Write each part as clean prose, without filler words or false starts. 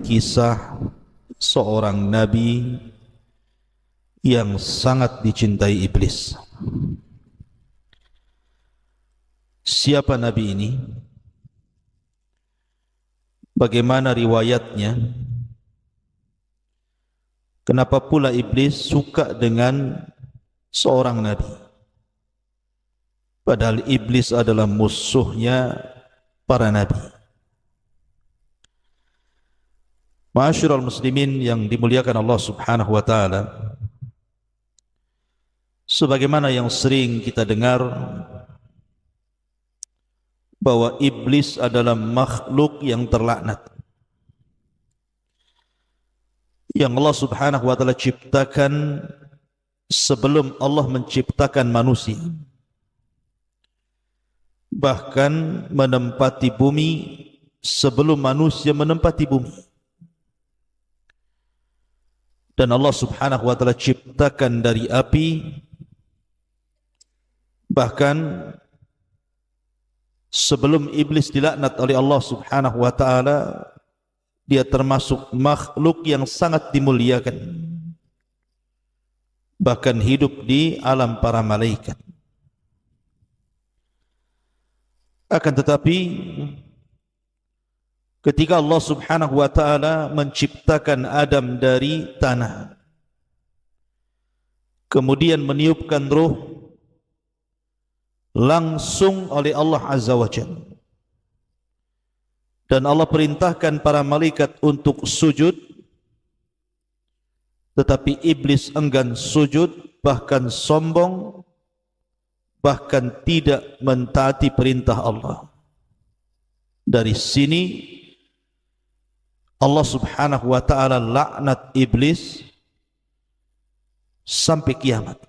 kisah seorang nabi yang sangat dicintai iblis. Siapa nabi ini? Bagaimana riwayatnya? Kenapa pula iblis suka dengan seorang nabi? Padahal iblis adalah musuhnya para nabi. Ma'asyiral muslimin yang dimuliakan Allah Subhanahu wa taala, sebagaimana yang sering kita dengar bahwa iblis adalah makhluk yang terlaknat yang Allah Subhanahu wa taala ciptakan sebelum Allah menciptakan manusia, bahkan menempati bumi sebelum manusia menempati bumi. Dan Allah Subhanahu wa taala ciptakan dari api, bahkan sebelum iblis dilaknat oleh Allah Subhanahu wa taala, dia termasuk makhluk yang sangat dimuliakan, bahkan hidup di alam para malaikat. Akan tetapi ketika Allah Subhanahu wa taala menciptakan Adam dari tanah, kemudian meniupkan ruh langsung oleh Allah Azza wa Jalla, dan Allah perintahkan para malaikat untuk sujud, tetapi iblis enggan sujud, bahkan sombong, bahkan tidak mentaati perintah Allah. Dari sini Allah Subhanahu wa taala laknat iblis sampai kiamat.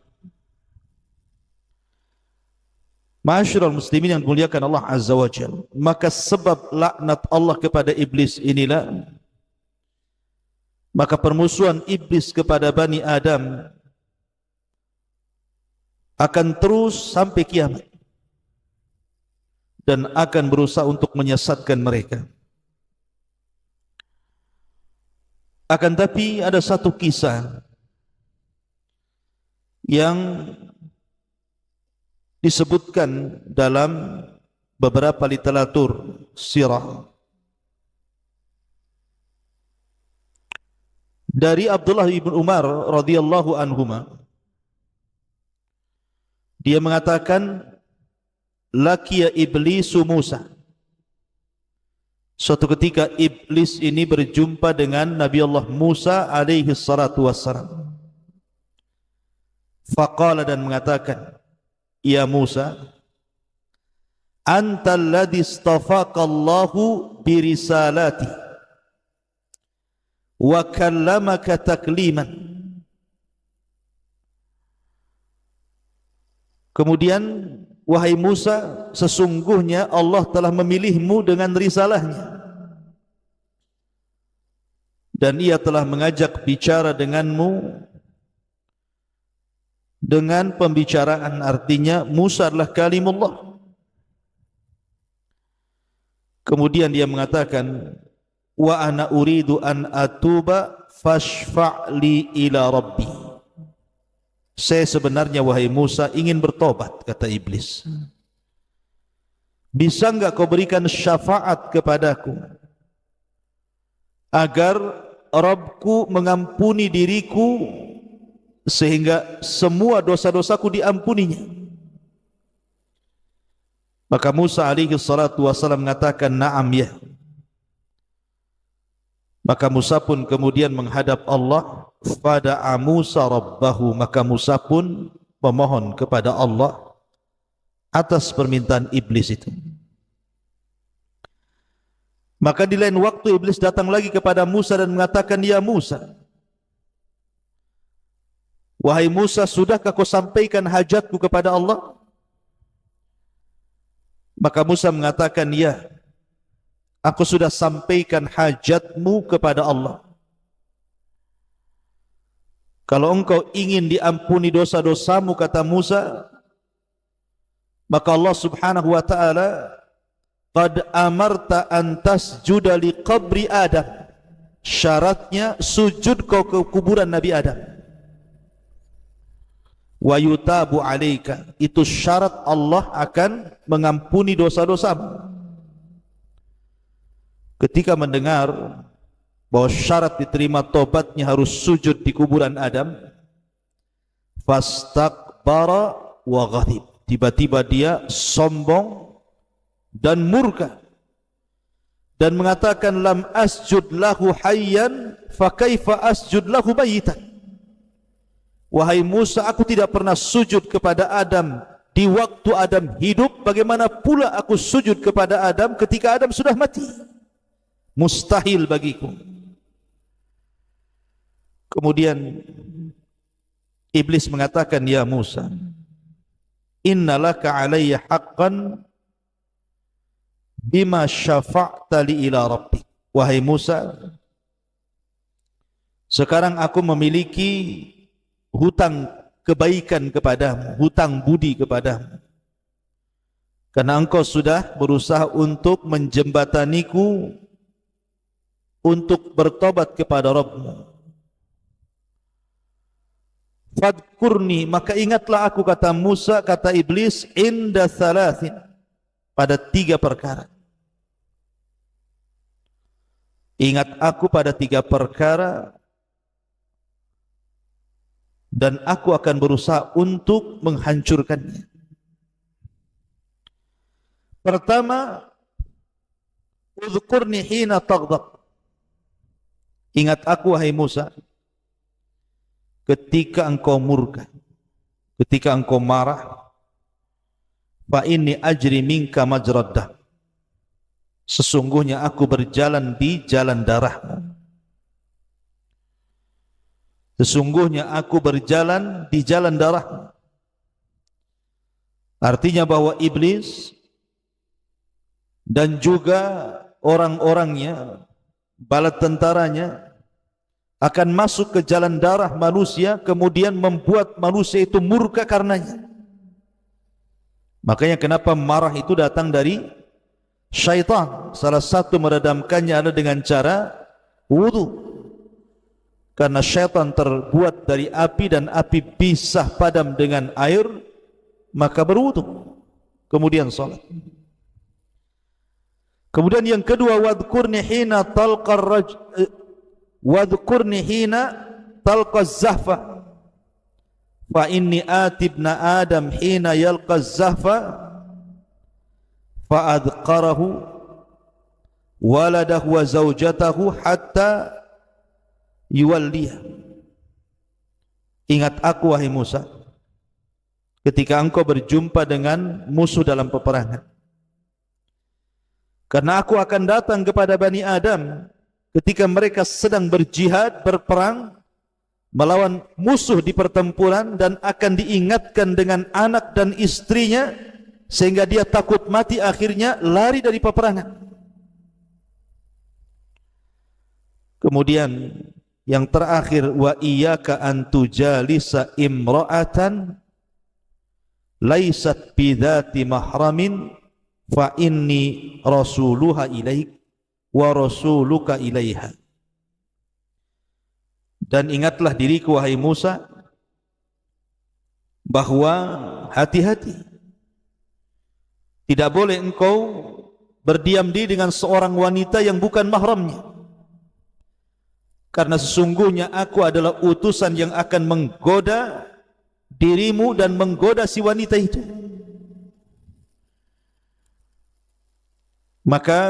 Ma'asyiral muslimin yang dimuliakan Allah Azza wa Jalla, maka sebab laknat Allah kepada iblis inilah, maka permusuhan iblis kepada Bani Adam akan terus sampai kiamat dan akan berusaha untuk menyesatkan mereka. Akan tapi ada satu kisah yang disebutkan dalam beberapa literatur sirah dari Abdullah bin Umar radhiyallahu anhuma. Dia mengatakan, laqiya iblisu Musa. Suatu ketika iblis ini berjumpa dengan Nabi Allah Musa alaihi salatu wassalam. Faqala, dan mengatakan, ya Musa, anta alladhi istafaka Allahu birisalati wa kallamaka takliman. Kemudian, wahai Musa, sesungguhnya Allah telah memilihmu dengan risalahnya, dan ia telah mengajak bicara denganmu dengan pembicaraan, artinya Musa adalah kalimullah. Kemudian dia mengatakan, wa ana uridu an atuba fashfa'li ila rabbi. Saya sebenarnya, wahai Musa, ingin bertobat, kata iblis. Bisa enggak kau berikan syafaat kepadaku agar Rabbku mengampuni diriku sehingga semua dosa-dosaku diampuninya? Maka Musa alaihi salatu wasallam mengatakan, na'am, ya. Maka Musa pun kemudian menghadap Allah. Fada'a Musa rabbahu, maka Musa pun memohon kepada Allah atas permintaan iblis itu. Maka di lain waktu iblis datang lagi kepada Musa dan mengatakan, ya Musa, wahai Musa, sudahkah kau sampaikan hajatku kepada Allah? Maka Musa mengatakan, ya, aku sudah sampaikan hajatmu kepada Allah. Kalau engkau ingin diampuni dosa-dosamu, kata Musa, maka Allah Subhanahu wa ta'ala qad amarta an tasjuda li qabri Adam. syaratnya sujud kau ke kuburan Nabi Adam. Wa yutabu alaika, itu syarat Allah akan mengampuni dosa-dosamu. Ketika mendengar bahwa syarat diterima tobatnya harus sujud di kuburan Adam, fastakbara wa ghadib, tiba-tiba dia sombong dan murka dan mengatakan, lam asjud lahu hayyan fa kaifa asjud lahu mayitan. Wahai Musa, aku tidak pernah sujud kepada Adam di waktu Adam hidup, bagaimana pula aku sujud kepada Adam ketika Adam sudah mati? Mustahil bagiku. Kemudian iblis mengatakan, ya Musa, innalaka alayya haqqan bima syafa'ta li ila rabbik. Wahai Musa, sekarang aku memiliki hutang kebaikan kepadamu, hutang budi kepadamu, karena engkau sudah berusaha untuk menjembataniku untuk bertobat kepada Rabbmu. Fadkurni, maka ingatlah aku, kata Musa, kata iblis, inda thalathin, pada 3 perkara. Ingat aku pada 3 perkara, dan aku akan berusaha untuk menghancurkannya. Pertama, udhkurni hina taghdab. Ingat aku, wahai Musa, ketika engkau murka, ketika engkau marah. Fa inni ajri minka majrad dam, sesungguhnya aku berjalan di jalan darahmu. Sesungguhnya aku berjalan di jalan darahmu. Artinya bahwa iblis dan juga orang-orangnya, bala tentaranya, akan masuk ke jalan darah manusia, kemudian membuat manusia itu murka karenanya. Makanya kenapa marah itu datang dari syaitan. Salah satu meredamkannya adalah dengan cara wudu. Karena syaitan terbuat dari api dan api bisa padam dengan air, maka berwudu, kemudian salat. Kemudian yang kedua, wadhkurni hina talqa wadhkurni hina talqa zahfa fa inni atibna adam hina yalqa zahfa fa adqarahu waladahu wa zawjatahu hatta yuwalliha. Ingat aku, wahai Musa, ketika engkau berjumpa dengan musuh dalam peperangan, karena aku akan datang kepada Bani Adam ketika mereka sedang berjihad, berperang melawan musuh di pertempuran, dan akan diingatkan dengan anak dan istrinya sehingga dia takut mati, akhirnya lari dari peperangan. Kemudian yang terakhir, wa iyyaka an tujalisa imra'atan laysat bidzati mahramin fa inni rasuluha ilaik wa rasuluka ilaiha. Dan ingatlah diriku, wahai Musa, bahwa hati-hati, tidak boleh engkau berdiam diri dengan seorang wanita yang bukan mahramnya, karena sesungguhnya aku adalah utusan yang akan menggoda dirimu dan menggoda si wanita itu. Maka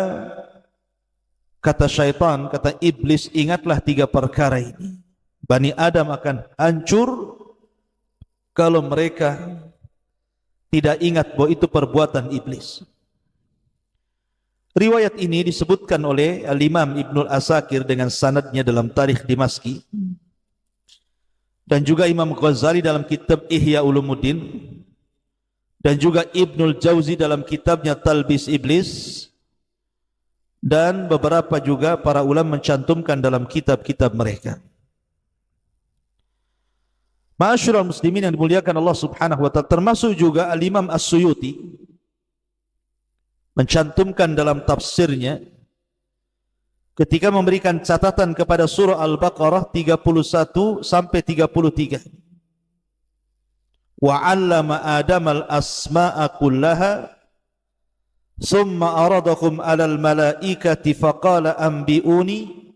kata syaitan, kata iblis, ingatlah 3 perkara ini. Bani Adam akan hancur kalau mereka tidak ingat bahwa itu perbuatan iblis. Riwayat ini disebutkan oleh Al-Imam Ibnul Asakir dengan sanadnya dalam Tarikh Dimaski, dan juga Imam Ghazali dalam kitab Ihya Ulumuddin, dan juga Ibnul Jauzi dalam kitabnya Talbis Iblis, dan beberapa juga para ulama mencantumkan dalam kitab-kitab mereka. Ma'asyiral muslimin yang dimuliakan Allah Subhanahu wa taala, termasuk juga Al-Imam As-Suyuti mencantumkan dalam tafsirnya, ketika memberikan catatan kepada surah Al-Baqarah 31 sampai 33. Wa 'allama Adama al-asma'a kullaha thumma aradahum 'alal malaikati faqala anbi'uni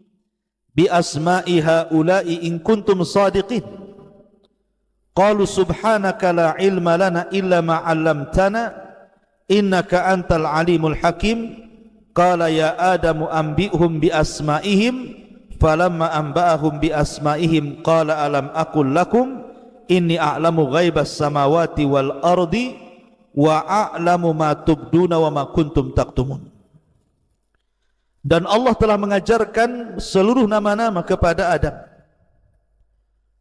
bi asma'i haula'i in kuntum shadiqin. Qalu subhanaka la ilma lana illa ma 'allamtana innaka antal alimul hakim. Qala ya Adamu anbi'hum bi asma'ihim falamma anba'ahum bi asma'ihim qala alam aqul lakum inni a'lamu ghaibas samawati wal ardi wa a'lamu ma tubduna wa ma kuntum taktumun. Dan Allah telah mengajarkan seluruh nama-nama kepada Adam,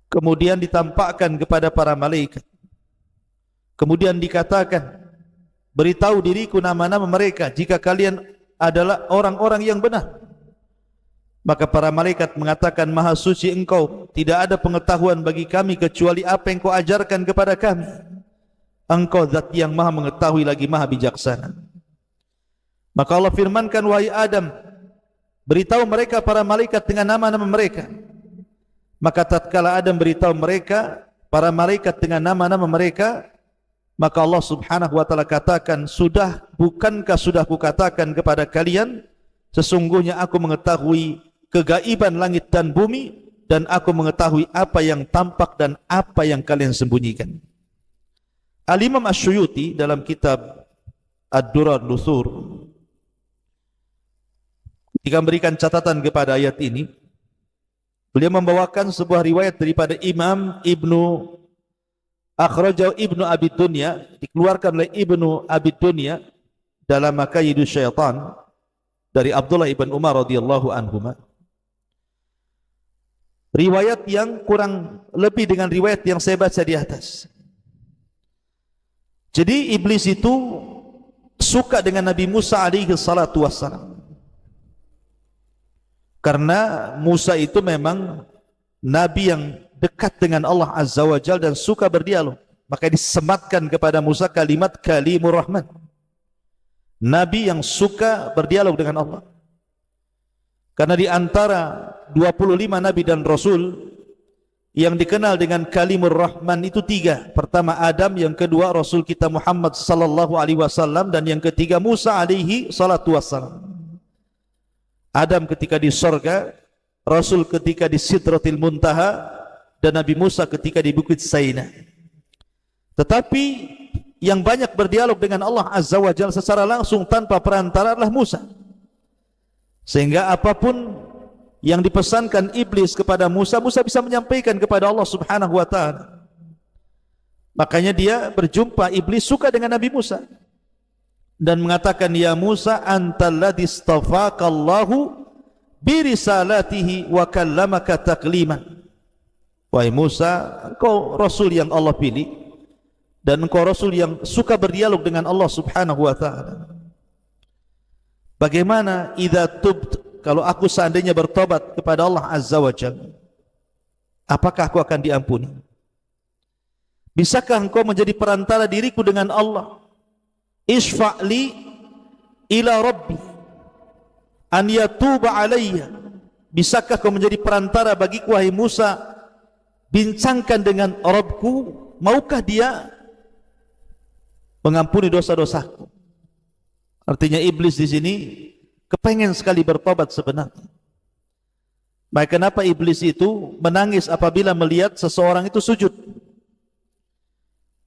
kemudian ditampakkan kepada para malaikat, kemudian dikatakan, beritahu diriku nama-nama mereka jika kalian adalah orang-orang yang benar. Maka para malaikat mengatakan, maha suci engkau, tidak ada pengetahuan bagi kami kecuali apa yang kau ajarkan kepada kami. Engkau zat yang maha mengetahui lagi maha bijaksana. Maka Allah firmankan, wahai Adam, beritahu mereka para malaikat dengan nama-nama mereka. Maka tatkala Adam beritahu mereka para malaikat dengan nama-nama mereka, maka Allah subhanahu wa ta'ala katakan, bukankah sudah kukatakan kepada kalian, sesungguhnya aku mengetahui kegaiban langit dan bumi, dan aku mengetahui apa yang tampak dan apa yang kalian sembunyikan. Al-Imam Asy-Syuyuti dalam kitab Ad-Durar Nusur, ketika memberikan catatan kepada ayat ini, beliau membawakan sebuah riwayat daripada Imam Ibnu Akhrajahu Ibnu Abi Dunya, dikeluarkan oleh Ibnu Abi Dunya dalam Makayidus Syaitan dari Abdullah ibn Umar radhiyallahu anhuma. Riwayat yang kurang lebih dengan riwayat yang saya baca di atas. Jadi iblis itu suka dengan Nabi Musa alaihi salatu wassalam, karena Musa itu memang nabi yang dekat dengan Allah Azza wa Jalla dan suka berdialog. Maka disematkan kepada Musa kalimat Kalimur Rahman, nabi yang suka berdialog dengan Allah. Karena di antara 25 nabi dan rasul yang dikenal dengan Kalimur Rahman itu 3. Pertama Adam, yang kedua Rasul kita Muhammad sallallahu alaihi wasallam, dan yang ketiga Musa alaihi salatu wassalam. Adam ketika di surga, Rasul ketika di Sidratil Muntaha, dan Nabi Musa ketika di Bukit Saina. Tetapi yang banyak berdialog dengan Allah Azza wa Jalla secara langsung tanpa perantara adalah Musa. Sehingga apapun yang dipesankan iblis kepada Musa, Musa bisa menyampaikan kepada Allah Subhanahu wa ta'ala. Makanya dia berjumpa iblis suka dengan Nabi Musa dan mengatakan, ya Musa antal ladzi istafaqallahu bi risalatihi wa kallamaka takliman. Wahai Musa, engkau Rasul yang Allah pilih, dan engkau Rasul yang suka berdialog dengan Allah Subhanahu wa ta'ala. Bagaimana idza tubt, kalau aku seandainya bertobat kepada Allah Azza wa Jalla, apakah aku akan diampuni? Bisakah engkau menjadi perantara diriku dengan Allah? Isfa'li ila Rabbi an yatuba alayya. Bisakah kau menjadi perantara bagiku, wahai Musa, bincangkan dengan Rabbku, maukah dia mengampuni dosa-dosaku? Artinya iblis di sini kepengen sekali bertobat sebenarnya. Maka kenapa iblis itu menangis apabila melihat seseorang itu sujud?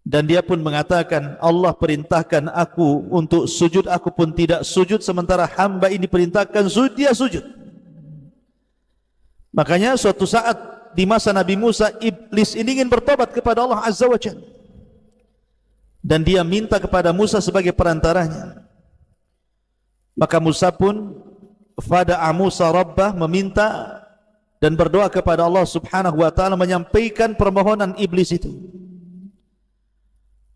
Dan dia pun mengatakan, Allah perintahkan aku untuk sujud, aku pun tidak sujud, sementara hamba ini perintahkan sujud, dia sujud. Makanya suatu saat di masa Nabi Musa, iblis ini ingin bertobat kepada Allah Azza wa Jalla, dan dia minta kepada Musa sebagai perantaranya. Maka Musa pun fada'a Musa Rabbah, meminta dan berdoa kepada Allah Subhanahu wa ta'ala, menyampaikan permohonan iblis itu.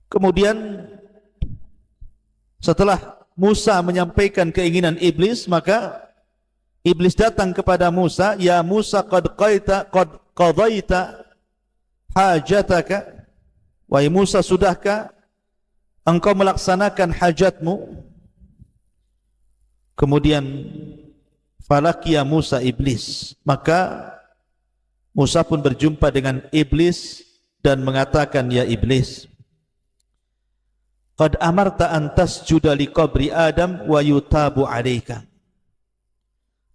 Kemudian setelah Musa menyampaikan keinginan iblis, maka iblis datang kepada Musa, ya Musa qad qadaita hajataka. Wahai Musa, sudahkah engkau melaksanakan hajatmu? Kemudian falaqiya Musa iblis. Maka Musa pun berjumpa dengan iblis dan mengatakan, ya iblis, qad amarta an tasjuda li qabri Adam wa yutabu alaika.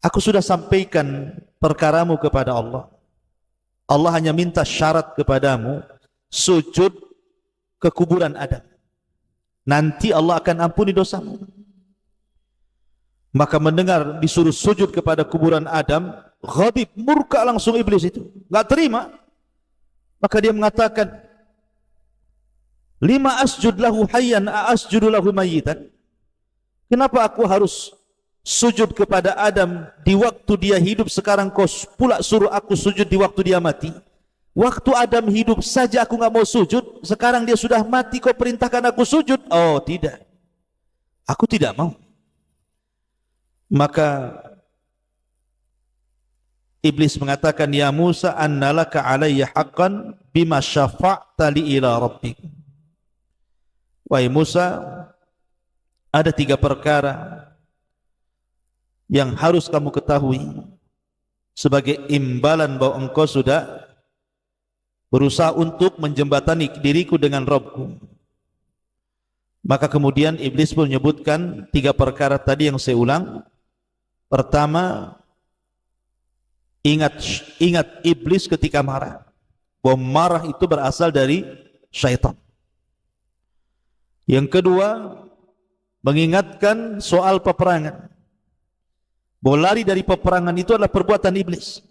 Aku sudah sampaikan perkaramu kepada Allah. Allah hanya minta syarat kepadamu, sujud ke kuburan Adam. Nanti Allah akan ampuni dosamu. Maka mendengar disuruh sujud kepada kuburan Adam, ghadib, murka langsung iblis itu, enggak terima. Maka dia mengatakan, lima asjud lahu hayyan asjudu lahu mayyitan. Kenapa aku harus sujud kepada Adam di waktu dia hidup, sekarang kau pula suruh aku sujud di waktu dia mati? Waktu Adam hidup saja aku enggak mau sujud, sekarang dia sudah mati kau perintahkan aku sujud? Oh tidak, aku tidak mau. Maka iblis mengatakan, ya Musa, annalaka alayya haqqan bima syafa'ta li ila rabbik. Wahai Musa, ada 3 perkara yang harus kamu ketahui sebagai imbalan bahwa engkau sudah berusaha untuk menjembatani diriku dengan Rabbku. Maka kemudian iblis pun menyebutkan 3 perkara tadi yang saya ulang. Pertama, ingat iblis ketika marah, bahwa marah itu berasal dari syaitan. Yang kedua, mengingatkan soal peperangan, bahwa lari dari peperangan itu adalah perbuatan iblis.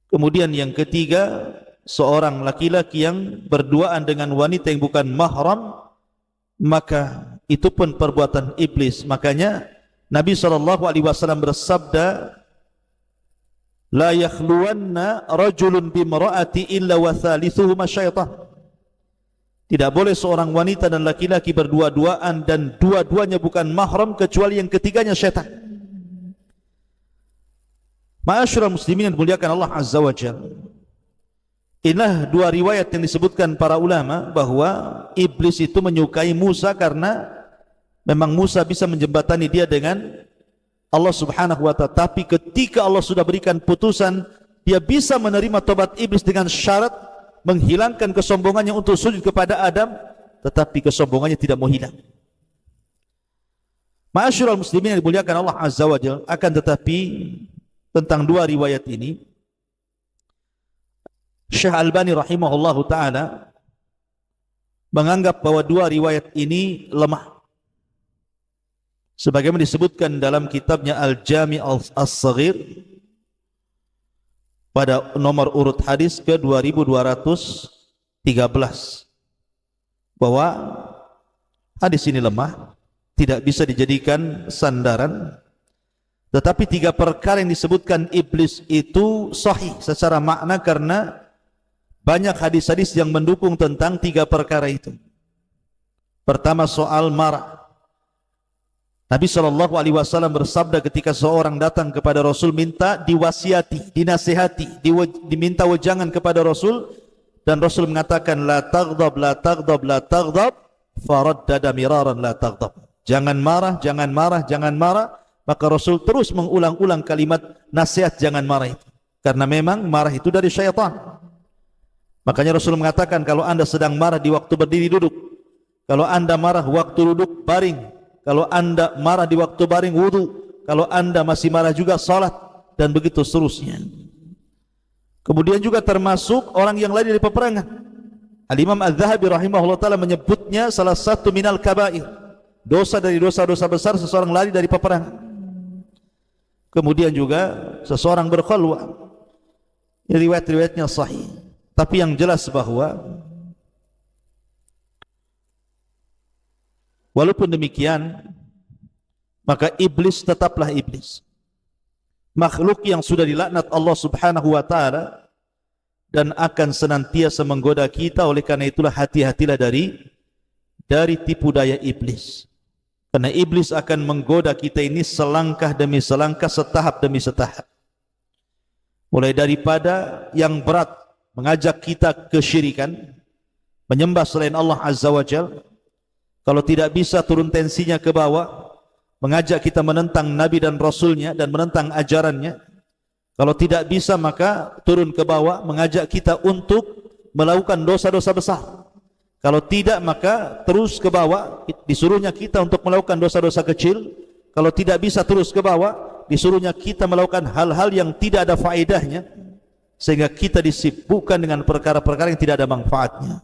Kemudian yang ketiga, seorang laki-laki yang berduaan dengan wanita yang bukan mahram, maka itu pun perbuatan iblis. Makanya Nabi SAW bersabda, la yakhluwanna rajulun bimra'ati illa wa thalithuhuma syaitan. Tidak boleh seorang wanita dan laki-laki berdua-duaan dan dua-duanya bukan mahram kecuali yang ketiganya syaitan. Ma'asyiral muslimin yang dimuliakan Allah Azza wa Jalla, inilah 2 riwayat yang disebutkan para ulama bahwa iblis itu menyukai Musa karena memang Musa bisa menjembatani dia dengan Allah Subhanahu wa ta'ala. Tapi ketika Allah sudah berikan putusan, dia bisa menerima tobat iblis dengan syarat menghilangkan kesombongannya untuk sujud kepada Adam, tetapi kesombongannya tidak mau hilang. Ma'asyiral muslimin yang dimuliakan Allah Azza wa Jalla, akan tetapi tentang 2 riwayat ini, Syekh Albani rahimahullahu ta'ala menganggap bahwa 2 riwayat ini lemah. Sebagaimana disebutkan dalam kitabnya Al-Jami' As-Saghir pada nomor urut hadis ke 2213, bahwa hadis ini lemah, tidak bisa dijadikan sandaran. Tetapi 3 perkara yang disebutkan iblis itu sahih secara makna, karena banyak hadis-hadis yang mendukung tentang 3 perkara itu. Pertama, soal marah. Nabi SAW bersabda ketika seorang datang kepada Rasul minta diwasiati, dinasihati, diminta wejangan kepada Rasul, dan Rasul mengatakan la taghdab, la taghdab, la taghdab, faraddada miraran la taghdab. Jangan marah, jangan marah, jangan marah. Maka Rasul terus mengulang-ulang kalimat nasihat jangan marah itu, karena memang marah itu dari syaitan. Makanya Rasul mengatakan, kalau anda sedang marah di waktu berdiri duduk, kalau anda marah waktu duduk baring, kalau anda marah di waktu baring wudu, kalau anda masih marah juga salat, dan begitu seterusnya. Kemudian juga termasuk orang yang lari dari peperangan. Al-Imam Al-Zahabi rahimahullah ta'ala menyebutnya salah satu minal kabair, dosa dari dosa-dosa besar seseorang lari dari peperangan. Kemudian juga seseorang berkhalwah, riwayat-riwayatnya sahih. Tapi yang jelas bahwa walaupun demikian, maka iblis tetaplah iblis, makhluk yang sudah dilaknat Allah Subhanahu wa ta'ala, dan akan senantiasa menggoda kita. Oleh karena itulah hati-hatilah dari tipu daya iblis, karena iblis akan menggoda kita ini selangkah demi selangkah, setahap demi setahap. Mulai daripada yang berat, mengajak kita kesyirikan, menyembah selain Allah Azza wa Jalla. Kalau tidak bisa turun tensinya ke bawah, mengajak kita menentang Nabi dan Rasulnya dan menentang ajarannya. Kalau tidak bisa, maka turun ke bawah mengajak kita untuk melakukan dosa-dosa besar. Kalau tidak, maka terus ke bawah, disuruhnya kita untuk melakukan dosa-dosa kecil. Kalau tidak bisa terus ke bawah, disuruhnya kita melakukan hal-hal yang tidak ada faedahnya, sehingga kita disibukkan dengan perkara-perkara yang tidak ada manfaatnya,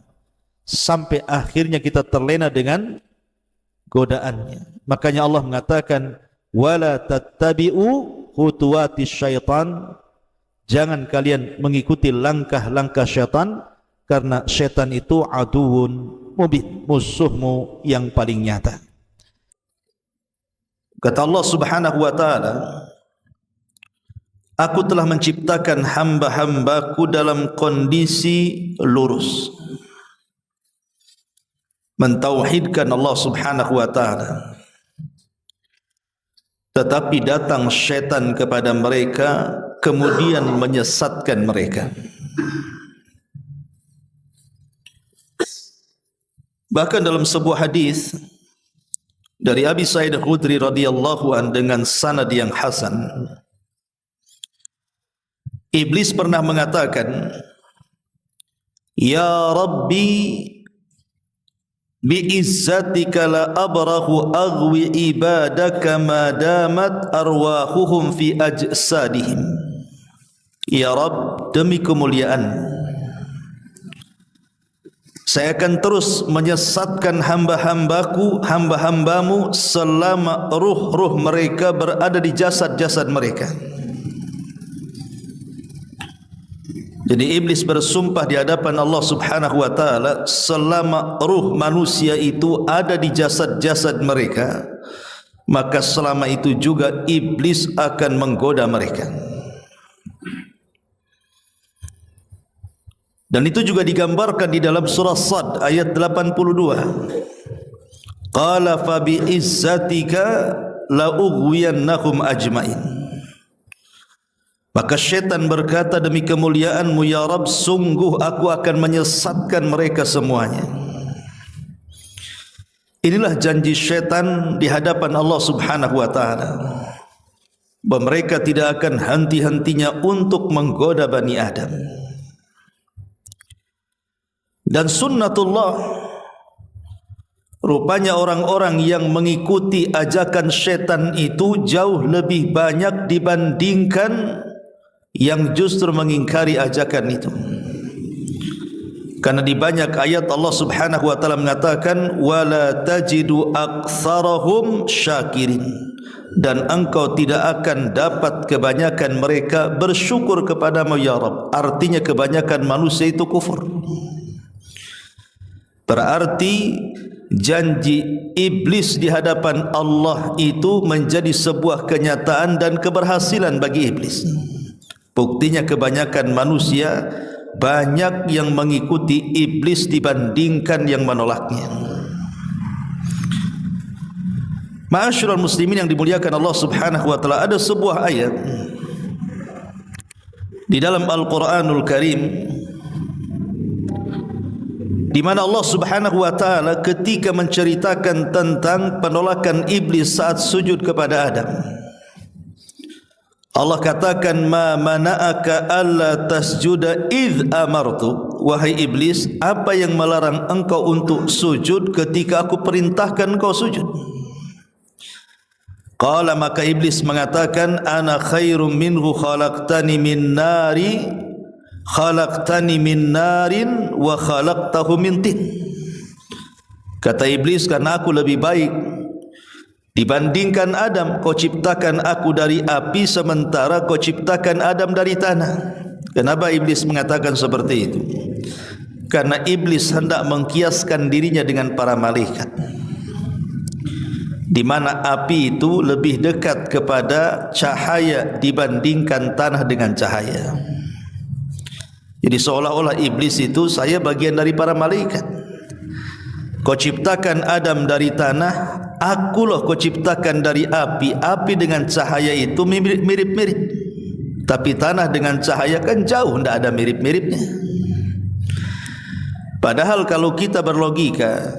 sampai akhirnya kita terlena dengan godaannya. Makanya Allah mengatakan, wala tattabi'u khutuwati syaitan, jangan kalian mengikuti langkah-langkah syaitan, karena syaitan itu aduun mubin, musuhmu yang paling nyata. Kata Allah Subhanahu wa ta'ala, aku telah menciptakan hamba-hambaku dalam kondisi lurus, mentauhidkan Allah Subhanahu wa ta'ala. Tetapi datang syaitan kepada mereka, kemudian menyesatkan mereka. Bahkan dalam sebuah hadis dari Abi Sa'id Al-Khudri radhiyallahu an dengan sanad yang hasan, Iblis pernah mengatakan, ya Rabbi, bi'izzatika la abrahu aghwi ibadaka ma damat arwahuhum fi ajsadihim. Ya Rabb, demi kemuliaan, saya akan terus menyesatkan hamba-hambaku, hamba-hambamu selama ruh-ruh mereka berada di jasad-jasad mereka. Jadi iblis bersumpah di hadapan Allah Subhanahu wa ta'ala, selama ruh manusia itu ada di jasad-jasad mereka, maka selama itu juga iblis akan menggoda mereka. Dan itu juga digambarkan di dalam surah Sad ayat 82. Qala fa bi izzatika la ughwiyannahum ajmain. Maka syaitan berkata, demi kemuliaanmu ya Rabb, sungguh aku akan menyesatkan mereka semuanya. Inilah janji syaitan di hadapan Allah Subhanahu wa ta'ala, bahwa mereka tidak akan henti-hentinya untuk menggoda Bani Adam. Dan sunnatullah, rupanya orang-orang yang mengikuti ajakan syaitan itu jauh lebih banyak dibandingkan yang justru mengingkari ajakan itu. Karena di banyak ayat Allah Subhanahu wa ta'ala mengatakan, wala tajidu aktsarahum syakirin, dan engkau tidak akan dapat kebanyakan mereka bersyukur kepadamu ya Rabb. Artinya kebanyakan manusia itu kufur. Berarti janji iblis di hadapan Allah itu menjadi sebuah kenyataan dan keberhasilan bagi iblis. Buktinya kebanyakan manusia banyak yang mengikuti iblis dibandingkan yang menolaknya. Ma'asyiral muslimin yang dimuliakan Allah Subhanahu wa ta'ala, ada sebuah ayat di dalam Al-Quranul Karim di mana Allah Subhanahu wa ta'ala ketika menceritakan tentang penolakan iblis saat sujud kepada Adam, Allah katakan, ma mana'aka alla tasjuda idh amartu. Wahai iblis, apa yang melarang engkau untuk sujud ketika aku perintahkan engkau sujud? Qala, maka iblis mengatakan, ana khairum minhu khalaqtani min narin wa khalaqtahu min tin. Kata iblis, karena aku lebih baik dibandingkan Adam, kau ciptakan aku dari api sementara kau ciptakan Adam dari tanah. Kenapa iblis mengatakan seperti itu? Karena iblis hendak mengkiaskan dirinya dengan para malaikat, di mana api itu lebih dekat kepada cahaya dibandingkan tanah dengan cahaya. Jadi seolah-olah iblis itu, saya bagian dari para malaikat. Kau ciptakan Adam dari tanah, akulah kau ciptakan dari api. Api dengan cahaya itu mirip-mirip, tapi tanah dengan cahaya kan jauh, tidak ada mirip-miripnya. Padahal kalau kita berlogika,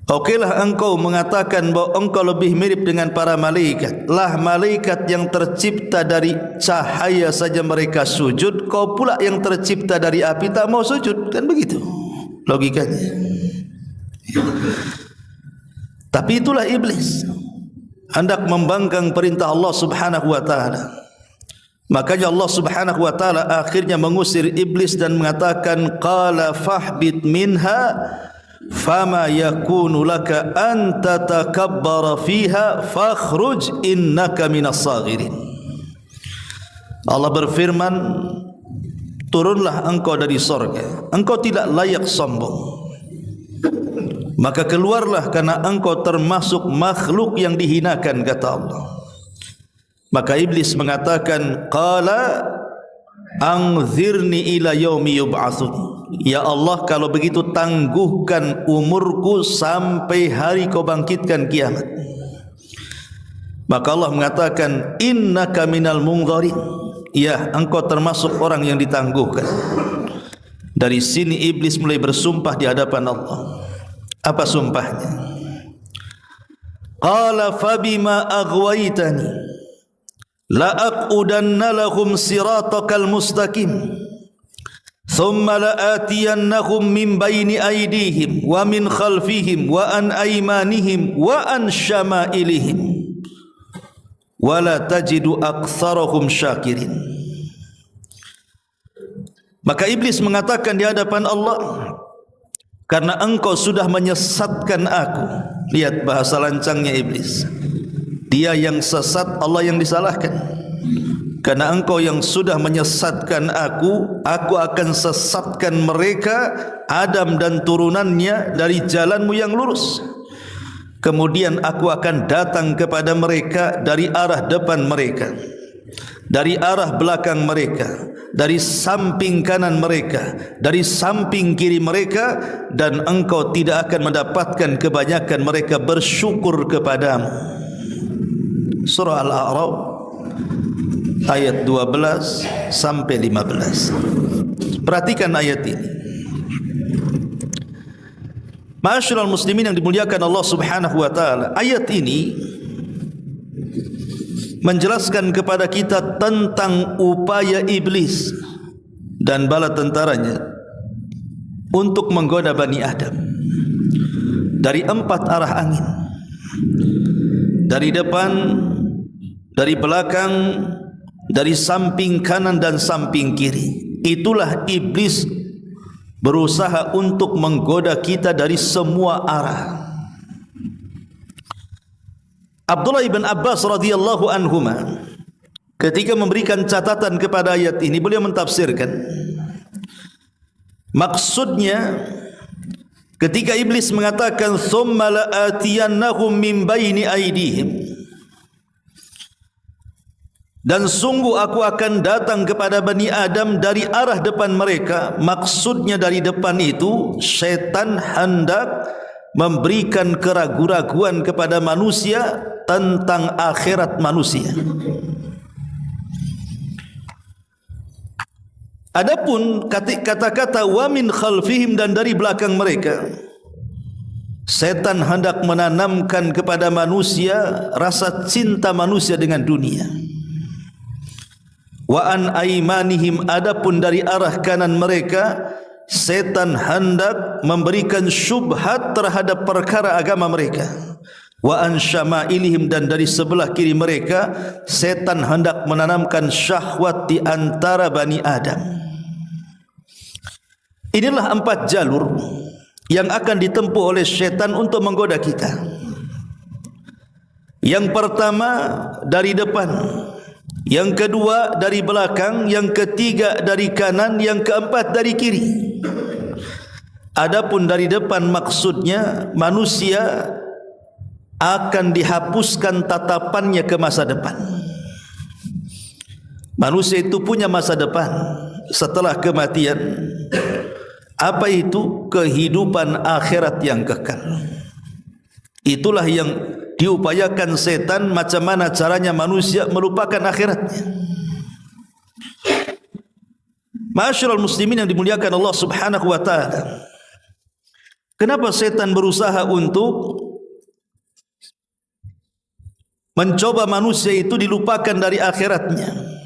Okeylah engkau mengatakan bahawa engkau lebih mirip dengan para malaikat. Lah malaikat yang tercipta dari cahaya saja mereka sujud, kau pula yang tercipta dari api tak mau sujud. Kan begitu logikanya. Tapi itulah iblis, hendak membangkang perintah Allah Subhanahu wa taala. Makanya Allah Subhanahu wa taala akhirnya mengusir iblis dan mengatakan qala fahbit minha fama yakunu laka an tatakabbara fiha fakhruj innaka minas saghirin. Allah berfirman, turunlah engkau dari sorga, engkau tidak layak sombong, maka keluarlah karena engkau termasuk makhluk yang dihinakan, kata Allah. Maka iblis mengatakan qala anzirni ila yaumi yub'atsun. Ya Allah, kalau begitu tangguhkan umurku sampai hari kau bangkitkan kiamat. Maka Allah mengatakan innaka minal munzarin. Ya, engkau termasuk orang yang ditangguhkan. Dari sini iblis mulai bersumpah di hadapan Allah. Apa sumpahnya? Qala fabima aghwaytani la aqudanna lahum siratakal mustaqim thumma la'atiyannahum min bayni aydihim wa min khalfihim wa an aymanihim wa an syama'ilihim wa la tajidu aktsarahum syakirin. Maka iblis mengatakan di hadapan Allah, karena engkau sudah menyesatkan aku. Lihat bahasa lancangnya iblis, dia yang sesat, Allah yang disalahkan. Karena engkau yang sudah menyesatkan aku akan sesatkan mereka, Adam dan turunannya, dari jalanmu yang lurus. Kemudian aku akan datang kepada mereka dari arah depan mereka, dari arah belakang mereka, dari samping kanan mereka, dari samping kiri mereka, dan engkau tidak akan mendapatkan kebanyakan mereka bersyukur kepadamu. Surah Al-A'raf ayat 12 sampai 15. Perhatikan ayat ini. Ma'asyiral muslimin yang dimuliakan Allah Subhanahu wa taala, ayat ini menjelaskan kepada kita tentang upaya iblis dan bala tentaranya untuk menggoda Bani Adam dari 4 arah angin, dari depan, dari belakang, dari samping kanan dan samping kiri. Itulah iblis berusaha untuk menggoda kita dari semua arah. Abdullah ibn Abbas radhiyallahu anhuma ketika memberikan catatan kepada ayat ini, beliau mentafsirkan maksudnya ketika iblis mengatakan thumma la'atiyannahum min baini aydihim, dan sungguh aku akan datang kepada Bani Adam dari arah depan mereka. Maksudnya dari depan itu syaitan hendak memberikan keraguan-raguan kepada manusia tentang akhirat manusia. Adapun kata-kata wa min khalfihim, dan dari belakang mereka, setan hendak menanamkan kepada manusia rasa cinta manusia dengan dunia. Wa an aymanihim, adapun dari arah kanan mereka, setan hendak memberikan syubhat terhadap perkara agama mereka. Wa an syama'ilihim, dan dari sebelah kiri mereka, setan hendak menanamkan syahwat di antara Bani Adam. Inilah 4 jalur yang akan ditempuh oleh setan untuk menggoda kita. Yang pertama dari depan, yang kedua dari belakang, yang ketiga dari kanan, yang keempat dari kiri. Adapun dari depan maksudnya manusia akan dihapuskan tatapannya ke masa depan. Manusia itu punya masa depan setelah kematian. Apa itu? Kehidupan akhirat yang kekal. Itulah yang diupayakan setan, macam mana caranya manusia melupakan akhiratnya. Ma'asyiral muslimin yang dimuliakan Allah Subhanahu wa taala, Kenapa setan berusaha untuk mencoba manusia itu dilupakan dari akhiratnya?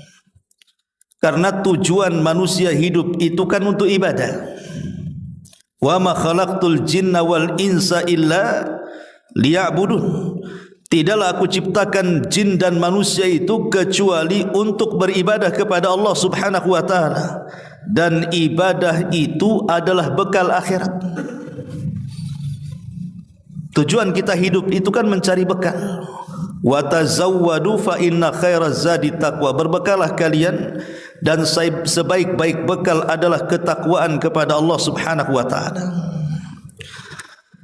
Karena tujuan manusia hidup itu kan untuk ibadah. Wa ma khalaqtul jinna wal insa illa liya'budun. Tidaklah aku ciptakan jin dan manusia itu kecuali untuk beribadah kepada Allah Subhanahu wa taala, dan ibadah itu adalah bekal akhirat. Tujuan kita hidup itu kan mencari bekal. Wa tazawwadu fa inna khairaz zadi taqwa. Berbekalah kalian, dan sebaik-baik bekal adalah ketakwaan kepada Allah Subhanahu wa taala.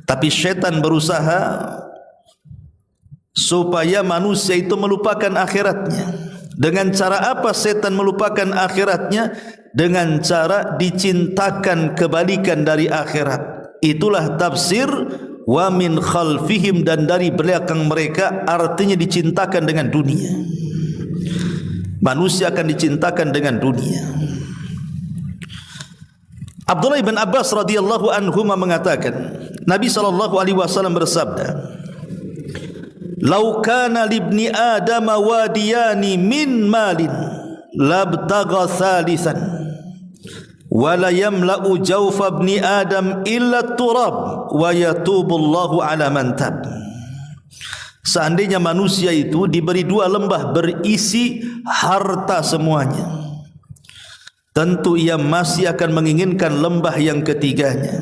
Tapi syaitan berusaha supaya manusia itu melupakan akhiratnya. Dengan cara apa setan melupakan akhiratnya? Dengan cara dicintakan kebalikan dari akhirat. Itulah tafsir wa min khalfihim, dan dari belakang mereka, artinya dicintakan dengan dunia. Manusia akan dicintakan dengan dunia. Abdullah bin Abbas radhiyallahu anhuma mengatakan, Nabi sallallahu alaihi wasallam bersabda, "Lau kana libni Adam wadiyani min malin labtagha thalithan wa la yamla'u jawfa ibni Adam illa turab wa yatubullahu ala man tab." Seandainya manusia itu diberi dua lembah berisi harta semuanya, tentu ia masih akan menginginkan lembah yang ketiganya.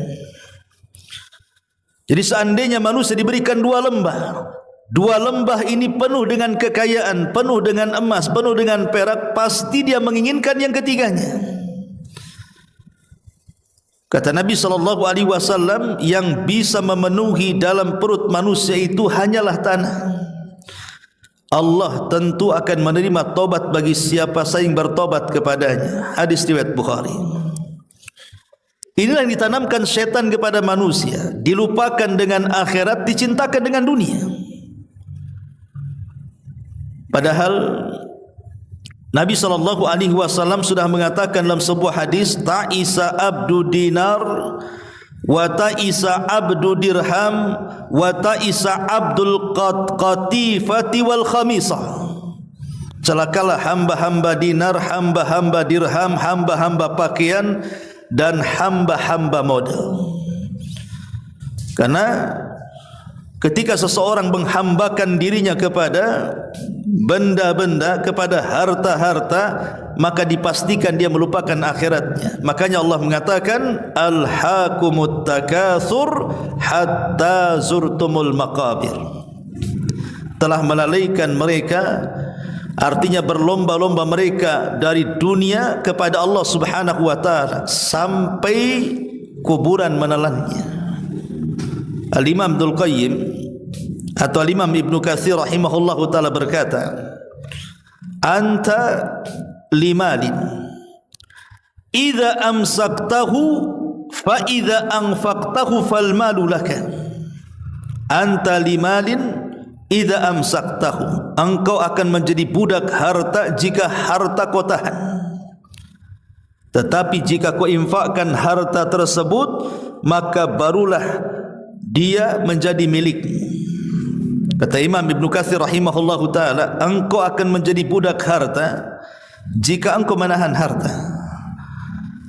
Jadi seandainya manusia diberikan dua lembah ini penuh dengan kekayaan, penuh dengan emas, penuh dengan perak, pasti dia menginginkan yang ketiganya. Kata Nabi SAW, yang bisa memenuhi dalam perut manusia itu hanyalah tanah. Allah tentu akan menerima tobat bagi siapa saja yang bertobat kepadanya. Hadis riwayat Bukhari. Inilah yang ditanamkan syaitan kepada manusia, dilupakan dengan akhirat, dicintakan dengan dunia. Padahal Nabi SAW sudah mengatakan dalam sebuah hadis, ta'isa abdu dinar wa ta'isa abdu dirham wa ta'isa abdul qatifati wal khamisah. Celakalah hamba-hamba dinar, hamba-hamba dirham, hamba-hamba pakaian, dan hamba-hamba model. Karena ketika seseorang menghambakan dirinya kepada benda-benda, kepada harta-harta, maka dipastikan dia melupakan akhiratnya. Makanya Allah mengatakan, alhaakumut takatsur hatta zurtumul maqabir. Telah melalaikan mereka, artinya berlomba-lomba mereka dari dunia kepada Allah Subhanahu wa taala sampai kuburan menelannya. Al-Imam Ibnu Qayyim atau Imam Ibnu Katsir rahimahullahu taala berkata, anta limalin idza amsaktahu fa idza anfaqtahu fal malu laka. Anta limalin idza amsaktahu, engkau akan menjadi budak harta jika harta kau tahan. Tetapi jika kau infakkan harta tersebut, maka barulah dia menjadi milikmu. Kata Imam Ibnu Katsir rahimahullahu taala, engkau akan menjadi budak harta jika engkau menahan harta.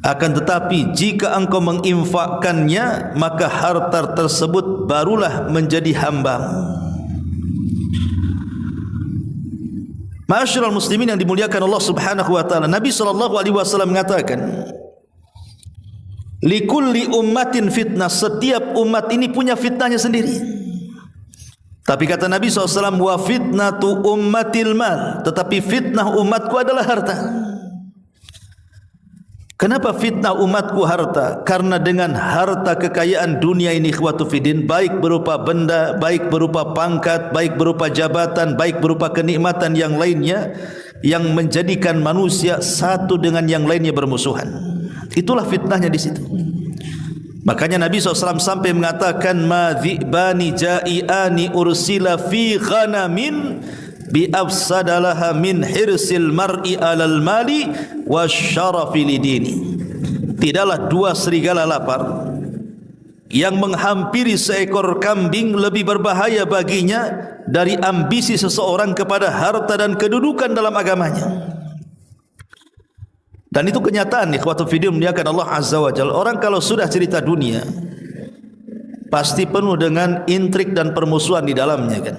Akan tetapi jika engkau menginfakkannya, maka harta tersebut barulah menjadi hambamu. Ma'asyiral muslimin yang dimuliakan Allah Subhanahu wa taala, Nabi sallallahu alaihi wasallam mengatakan, likulli ummatin fitnah, setiap umat ini punya fitnahnya sendiri. Tapi kata Nabi SAW, wa fitnatu ummatil mal, tetapi fitnah umatku adalah harta. Kenapa fitnah umatku harta? Karena dengan harta kekayaan dunia ini, ikhwatu fiddin, baik berupa benda, baik berupa pangkat, baik berupa jabatan, baik berupa kenikmatan yang lainnya, yang menjadikan manusia satu dengan yang lainnya bermusuhan. Itulah fitnahnya di situ. Makanya Nabi SAW sampai mengatakan, ma dhi'bani ja'iani ursila fi ghanamin bi afsadalaha min hirsil mar'i alal mali wasyarafi lidini. Tidaklah dua serigala lapar yang menghampiri seekor kambing lebih berbahaya baginya dari ambisi seseorang kepada harta dan kedudukan dalam agamanya. Dan itu kenyataan, ikhwatu fiddin muliakan Allah Azza wa Jalla. Orang kalau sudah cerita dunia pasti penuh dengan intrik dan permusuhan di dalamnya kan.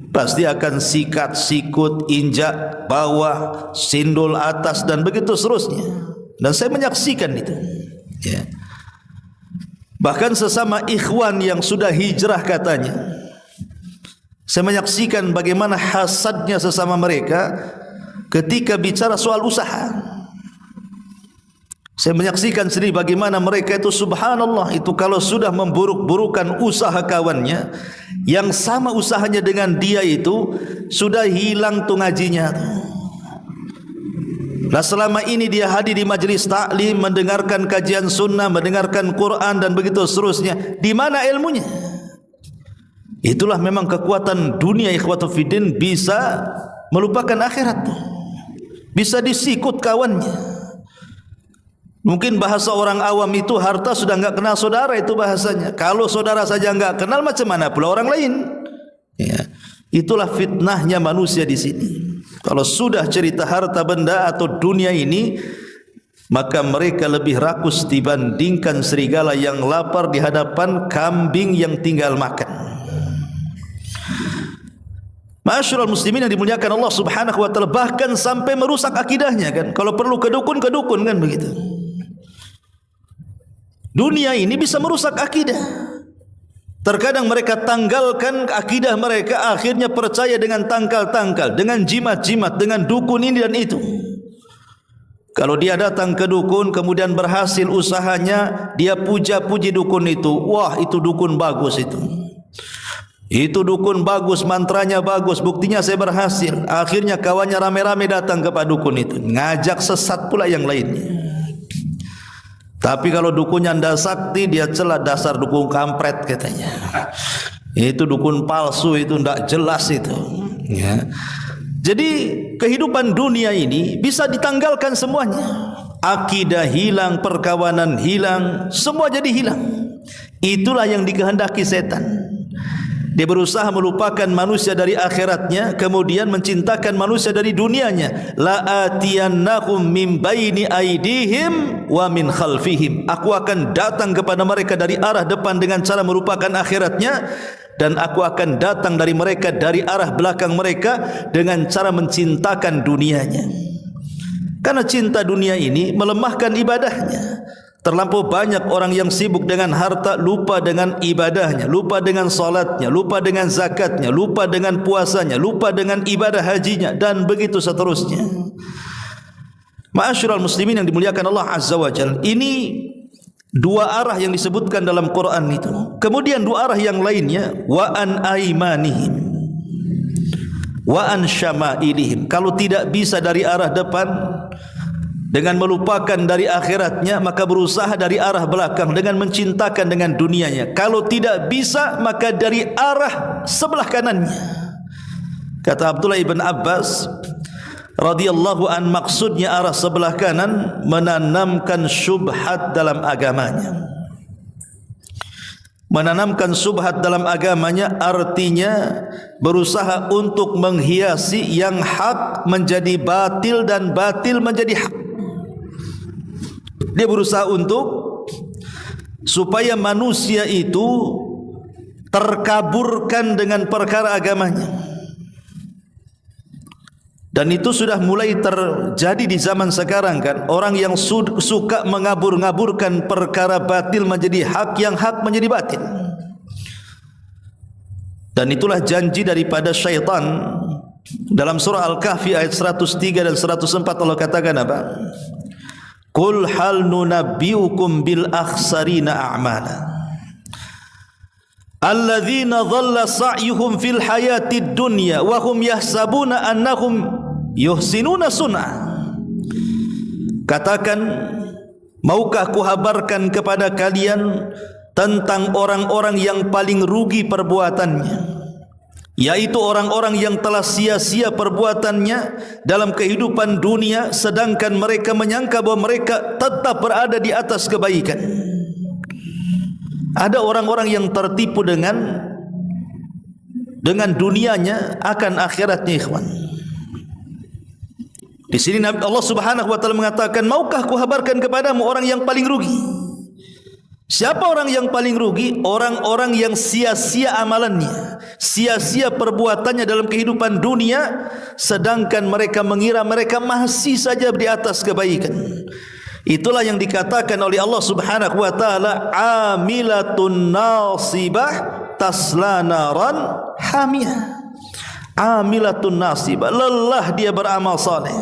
Pasti akan sikat, sikut, injak, bawah, sindul atas dan begitu seterusnya. Dan saya menyaksikan itu. Ya. Bahkan sesama ikhwan yang sudah hijrah katanya, saya menyaksikan bagaimana hasadnya sesama mereka ketika bicara soal usaha. Saya menyaksikan sendiri bagaimana mereka itu subhanallah, itu kalau sudah memburuk-burukan usaha kawannya yang sama usahanya dengan dia itu, sudah hilang tuh ngajinya. Nah selama ini dia hadir di majlis taklim, mendengarkan kajian sunnah, mendengarkan Quran dan begitu seterusnya, di mana ilmunya? Itulah memang kekuatan dunia, ikhwatu fiddin, bisa melupakan akhirat, bisa disikut kawannya. Mungkin bahasa orang awam itu harta sudah enggak kenal saudara, itu bahasanya. Kalau saudara saja enggak kenal, macam mana pula orang lain? Ya. Itulah fitnahnya manusia di sini. Kalau sudah cerita harta benda atau dunia ini, maka mereka lebih rakus dibandingkan serigala yang lapar di hadapan kambing yang tinggal makan. Ma'asyiral muslimin yang dimuliakan Allah Subhanahu wa taala, bahkan sampai merusak akidahnya kan. Kalau perlu ke dukun kan begitu. Dunia ini bisa merusak akidah. Terkadang mereka tanggalkan akidah mereka, akhirnya percaya dengan tangkal-tangkal, dengan jimat-jimat, dengan dukun ini dan itu. Kalau dia datang ke dukun kemudian berhasil usahanya, dia puja-puji dukun itu. Wah, itu dukun bagus itu. Itu dukun bagus, mantranya bagus, buktinya saya berhasil. Akhirnya kawannya rame-rame datang kepada dukun itu, ngajak sesat pula yang lainnya. Tapi kalau dukunnya ndak sakti, dia celah dasar dukun kampret katanya. Itu dukun palsu, itu ndak jelas itu. Ya. Jadi kehidupan dunia ini bisa ditanggalkan semuanya. Akidah hilang, perkawanan hilang, semua jadi hilang. Itulah yang dikehendaki setan. Dia berusaha melupakan manusia dari akhiratnya, kemudian mencintakan manusia dari dunianya. La atiyannahum min baini aidihim wa min khalfihim. Aku akan datang kepada mereka dari arah depan dengan cara melupakan akhiratnya, dan aku akan datang dari mereka dari arah belakang mereka dengan cara mencintakan dunianya. Karena cinta dunia ini melemahkan ibadahnya. Terlampau banyak orang yang sibuk dengan harta, lupa dengan ibadahnya, lupa dengan salatnya, lupa dengan zakatnya, lupa dengan puasanya, lupa dengan ibadah hajinya, dan begitu seterusnya. Ma'asyiral muslimin yang dimuliakan Allah Azza wa Jalla, ini dua arah yang disebutkan dalam Quran itu. Kemudian dua arah yang lainnya, wa an aimanihim wa an syama'ilihim. Kalau tidak bisa dari arah depan dengan melupakan dari akhiratnya, maka berusaha dari arah belakang dengan mencintakan dengan dunianya. Kalau tidak bisa, maka dari arah sebelah kanannya. Kata Abdullah ibn Abbas radhiyallahu an, maksudnya arah sebelah kanan menanamkan syubhat dalam agamanya. Menanamkan syubhat dalam agamanya artinya berusaha untuk menghiasi yang hak menjadi batil dan batil menjadi hak. Dia berusaha untuk supaya manusia itu terkaburkan dengan perkara agamanya. Dan itu sudah mulai terjadi di zaman sekarang kan. Orang yang suka mengabur-ngaburkan perkara batil menjadi hak, yang hak menjadi batil. Dan itulah janji daripada syaitan. Dalam surah Al-Kahfi ayat 103 dan 104 Allah katakan apa? Qul hal nunabbiukum bil akhsarina a'mala alladzina dhalla sa'yuhum fil hayatid dunya wa hum yahsabuna annahum yuhsinuna sun'a. Katakan, maukah kuhabarkan kepada kalian tentang orang-orang yang paling rugi perbuatannya, yaitu orang-orang yang telah sia-sia perbuatannya dalam kehidupan dunia, sedangkan mereka menyangka bahwa mereka tetap berada di atas kebaikan. Ada orang-orang yang tertipu dengan dunianya akan akhiratnya, ikhwan. Di sini Allah Subhanahu wa taala mengatakan, maukah kuhabarkan kepadamu orang yang paling rugi? Siapa orang yang paling rugi? Orang-orang yang sia-sia amalannya, sia-sia perbuatannya dalam kehidupan dunia, sedangkan mereka mengira mereka masih saja di atas kebaikan. Itulah yang dikatakan oleh Allah Subhanahu wa taala, amilatun nasibah tasla naran hamiyah. Amilatun nasibah, lelah dia beramal saleh,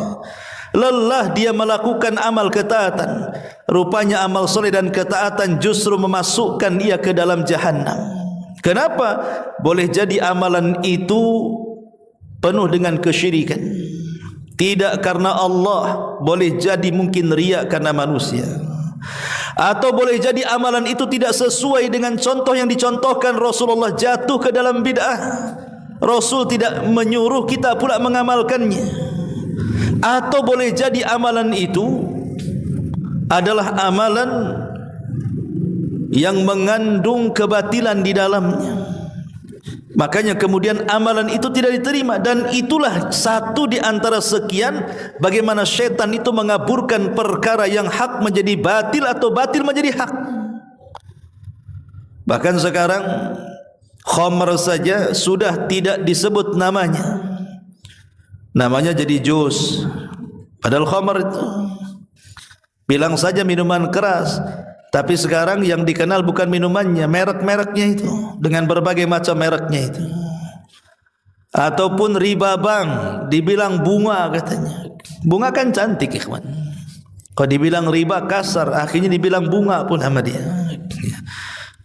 lelah dia melakukan amal ketaatan. Rupanya amal soleh dan ketaatan justru memasukkan ia ke dalam jahannam. Kenapa? Boleh jadi amalan itu penuh dengan kesyirikan, tidak karena Allah. Boleh jadi mungkin riya karena manusia, atau boleh jadi amalan itu tidak sesuai dengan contoh yang dicontohkan Rasulullah, jatuh ke dalam bid'ah. Rasul tidak menyuruh, kita pula mengamalkannya. Atau boleh jadi amalan itu adalah amalan yang mengandung kebatilan di dalamnya. Makanya kemudian amalan itu tidak diterima. Dan itulah satu di antara sekian bagaimana syaitan itu mengaburkan perkara yang hak menjadi batil atau batil menjadi hak. Bahkan sekarang khamr saja sudah tidak disebut namanya, namanya jadi jus. Padahal khamr itu bilang saja minuman keras, tapi sekarang yang dikenal bukan minumannya, merek-mereknya itu, dengan berbagai macam mereknya itu. Ataupun riba bank, dibilang bunga katanya. Bunga kan cantik, ikhwan. Kalau dibilang riba kasar, akhirnya dibilang bunga pun sama dia.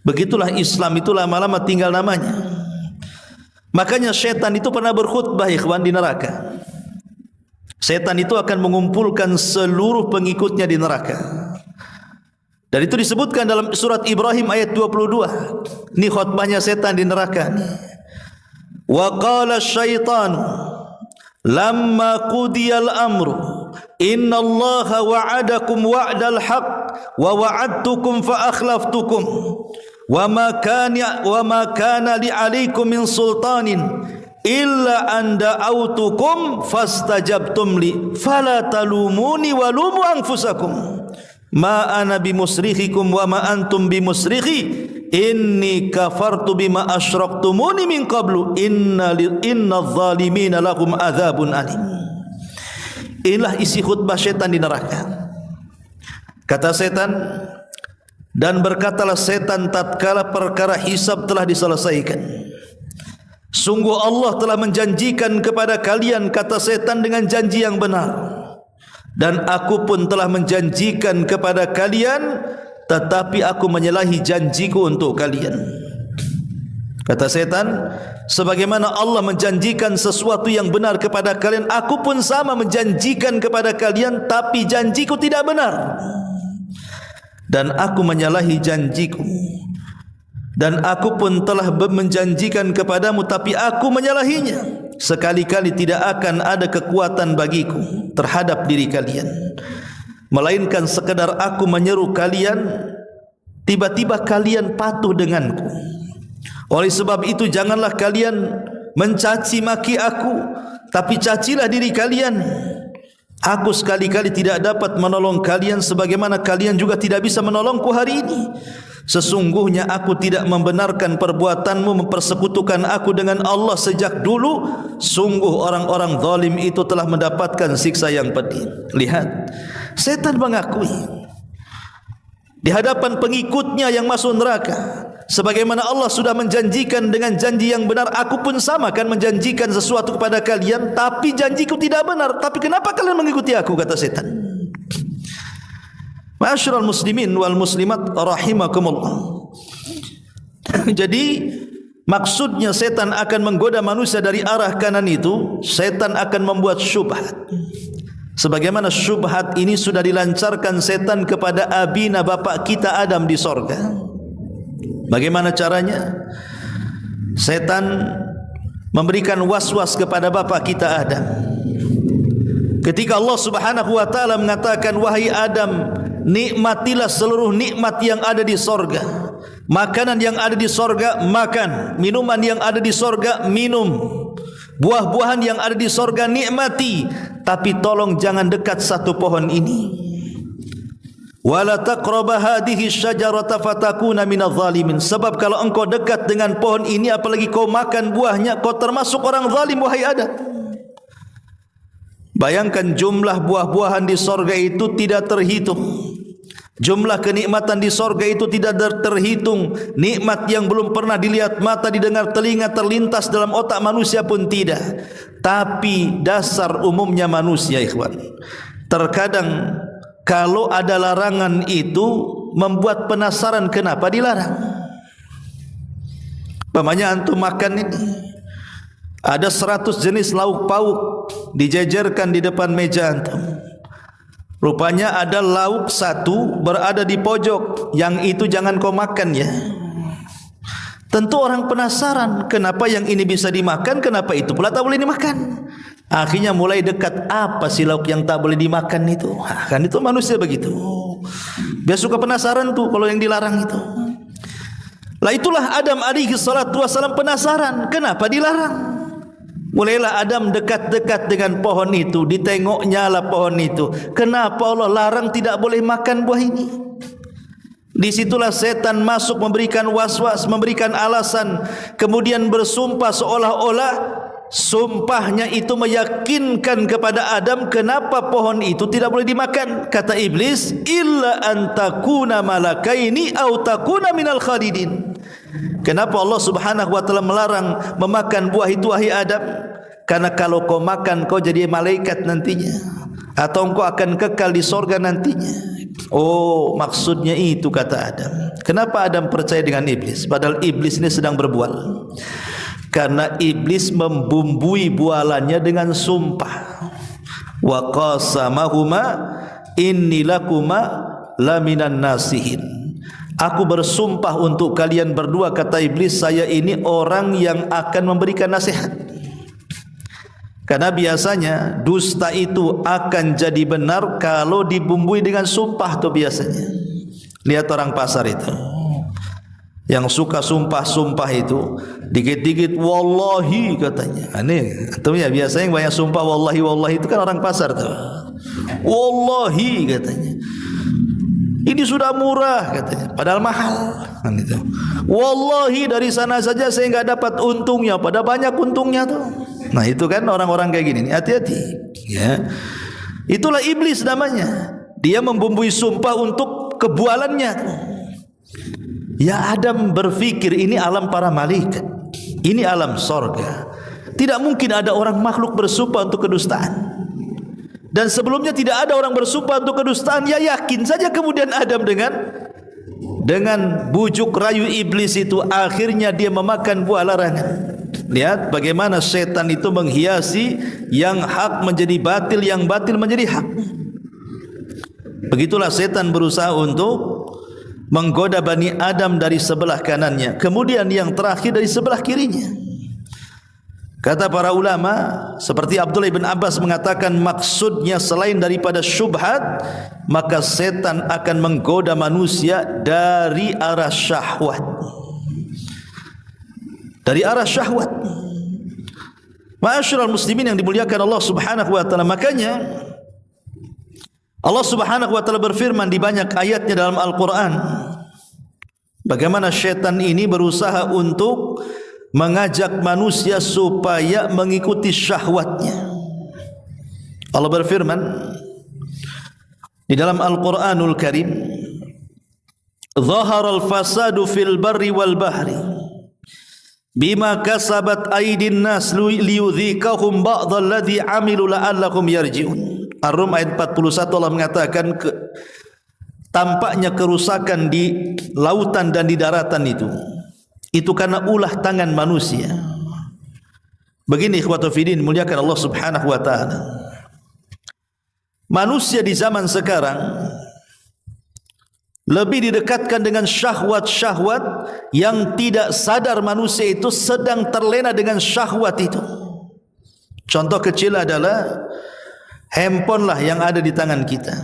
Begitulah Islam itu lama-lama tinggal namanya. Makanya syaitan itu pernah berkhutbah, ikhwan, di neraka. Syaitan itu akan mengumpulkan seluruh pengikutnya di neraka. Dan itu disebutkan dalam surat Ibrahim ayat 22. Ini khutbahnya syaitan di neraka. Wa qala asy-syaitanu lamma qudiyal amru innallaha wa'adakum wa'dal haqq wa wa'adtukum fa akhlaftukum wa ma kana li 'alaikum min sultanin illa an da'autukum fastajabtum li fala talumuni wa lumu anfusakum ma ana bimusrikhikum wa ma antum bimusrikhi inni kafartu bima asyraktumuni min qablu innadh zalimina lahum adzabun alim. Inilah isi khutbah syaitan di neraka. Kata setan, dan berkatalah setan tatkala perkara hisab telah diselesaikan, sungguh Allah telah menjanjikan kepada kalian, kata setan, dengan janji yang benar, dan aku pun telah menjanjikan kepada kalian, tetapi aku menyalahi janjiku untuk kalian. Kata setan, sebagaimana Allah menjanjikan sesuatu yang benar kepada kalian, aku pun sama menjanjikan kepada kalian, tapi janjiku tidak benar, dan aku menyalahi janjiku. Dan aku pun telah menjanjikan kepadamu, tapi aku menyalahinya. Sekali-kali tidak akan ada kekuatan bagiku terhadap diri kalian, melainkan sekedar aku menyeru kalian, tiba-tiba kalian patuh denganku. Oleh sebab itu janganlah kalian mencaci maki aku, tapi cacilah diri kalian. Aku sekali-kali tidak dapat menolong kalian, sebagaimana kalian juga tidak bisa menolongku hari ini. Sesungguhnya aku tidak membenarkan perbuatanmu mempersekutukan aku dengan Allah sejak dulu. Sungguh orang-orang zalim itu telah mendapatkan siksa yang pedih. Lihat, setan mengakui di hadapan pengikutnya yang masuk neraka, sebagaimana Allah sudah menjanjikan dengan janji yang benar, aku pun sama akan menjanjikan sesuatu kepada kalian, tapi janjiku tidak benar. Tapi kenapa kalian mengikuti aku, kata setan. Ma'asyiral muslimin wal muslimat rahimakumullah. Jadi maksudnya setan akan menggoda manusia dari arah kanan itu, setan akan membuat syubhat. Sebagaimana syubhat ini sudah dilancarkan setan kepada abina, bapak kita Adam di sorga. Bagaimana caranya? Setan memberikan was-was kepada bapak kita Adam. Ketika Allah Subhanahu wa taala mengatakan, wahai Adam, nikmatilah seluruh nikmat yang ada di sorga, Makanan yang ada di sorga makan, minuman yang ada di sorga minum, buah-buahan yang ada di sorga nikmati. Tapi tolong jangan dekat satu pohon ini. Wala taqraba hadhihi syajarata fatakuna minadh zalimin. Sebab kalau engkau dekat dengan pohon ini, apalagi kau makan buahnya, kau termasuk orang zalim, wahai Adam. Bayangkan jumlah buah-buahan di sorga itu tidak terhitung. Jumlah kenikmatan di sorga itu tidak terhitung. Nikmat yang belum pernah dilihat mata, didengar telinga, terlintas dalam otak manusia pun tidak. Tapi dasar umumnya manusia, ikhwan, terkadang kalau ada larangan itu membuat penasaran kenapa dilarang. Pamannya antum makan ini, ada 100 jenis lauk pauk dijejerkan di depan meja antum. Rupanya ada lauk satu berada di pojok, yang itu jangan kau makan ya. Tentu orang penasaran, kenapa yang ini bisa dimakan, kenapa itu pula tak boleh dimakan. Akhirnya mulai dekat, apa sih lauk yang tak boleh dimakan itu? Kan itu manusia begitu. Dia suka penasaran tuh kalau yang dilarang itu. Lah itulah Adam alaihi salatu wasalam penasaran, kenapa dilarang? Mulailah Adam dekat-dekat dengan pohon itu, ditengoknya lah pohon itu. Kenapa Allah larang tidak boleh makan buah ini? Disitulah setan masuk, memberikan was-was, memberikan alasan, kemudian bersumpah seolah-olah sumpahnya itu meyakinkan kepada Adam kenapa pohon itu tidak boleh dimakan. Kata iblis, illa antakuna malakaini au takuna minal khalidin. Kenapa Allah Subhanahu wa taala melarang memakan buah itu, wahai Adam? Karena kalau kau makan, kau jadi malaikat nantinya, atau engkau akan kekal di sorga nantinya. Oh, maksudnya itu, kata Adam. Kenapa Adam percaya dengan iblis? Padahal iblis ini sedang berbual. Karena iblis membumbui bualannya dengan sumpah. Wa qasamahuma inni lakuma laminan nasihin. Aku bersumpah untuk kalian berdua, kata iblis, saya ini orang yang akan memberikan nasihat. Karena biasanya dusta itu akan jadi benar kalau dibumbui dengan sumpah tuh biasanya. Lihat orang pasar itu, yang suka sumpah-sumpah itu, dikit-dikit wallahi katanya. Aneh, atau ya biasanya yang banyak sumpah wallahi wallahi itu kan orang pasar tuh. Wallahi katanya, ini sudah murah katanya, padahal mahal kan itu. Wallahi dari sana saja saya enggak dapat untungnya, padahal banyak untungnya tuh. Nah itu kan orang-orang kayak gini, hati-hati ya. Itulah iblis namanya. Dia membumbui sumpah untuk kebualannya. Ya Adam berpikir ini alam para malaikat, ini alam sorga. Tidak mungkin ada orang makhluk bersumpah untuk kedustaan. Dan sebelumnya tidak ada orang bersumpah untuk kedustaan. Ya yakin saja kemudian Adam dengan bujuk rayu iblis itu, akhirnya dia memakan buah larangan. Lihat bagaimana setan itu menghiasi yang hak menjadi batil, yang batil menjadi hak. Begitulah setan berusaha untuk menggoda Bani Adam dari sebelah kanannya, kemudian yang terakhir dari sebelah kirinya. Kata para ulama, seperti Abdullah bin Abbas mengatakan, maksudnya selain daripada syubhat, maka setan akan menggoda manusia dari arah syahwat. Dari arah syahwat. Ma'asyiral muslimin yang dimuliakan Allah Subhanahu wa taala, makanya Allah Subhanahu wa taala berfirman di banyak ayatnya dalam Al-Qur'an, bagaimana syaitan ini berusaha untuk mengajak manusia supaya mengikuti syahwatnya. Allah berfirman di dalam Al-Qur'anul Karim, "Dhaharal fasadu fil barri wal bahri bima kasabat aydin nas liyudhikahum ba'dalladhi amilu la'allakum yarji'un." Ar-Rum ayat 41 Allah mengatakan tampaknya kerusakan di lautan dan di daratan itu karena ulah tangan manusia. Begini ikhwatu fiddin, muliakan Allah Subhanahu wa taala. Manusia di zaman sekarang lebih didekatkan dengan syahwat-syahwat yang tidak sadar manusia itu sedang terlena dengan syahwat itu. Contoh kecil adalah handphone lah yang ada di tangan kita.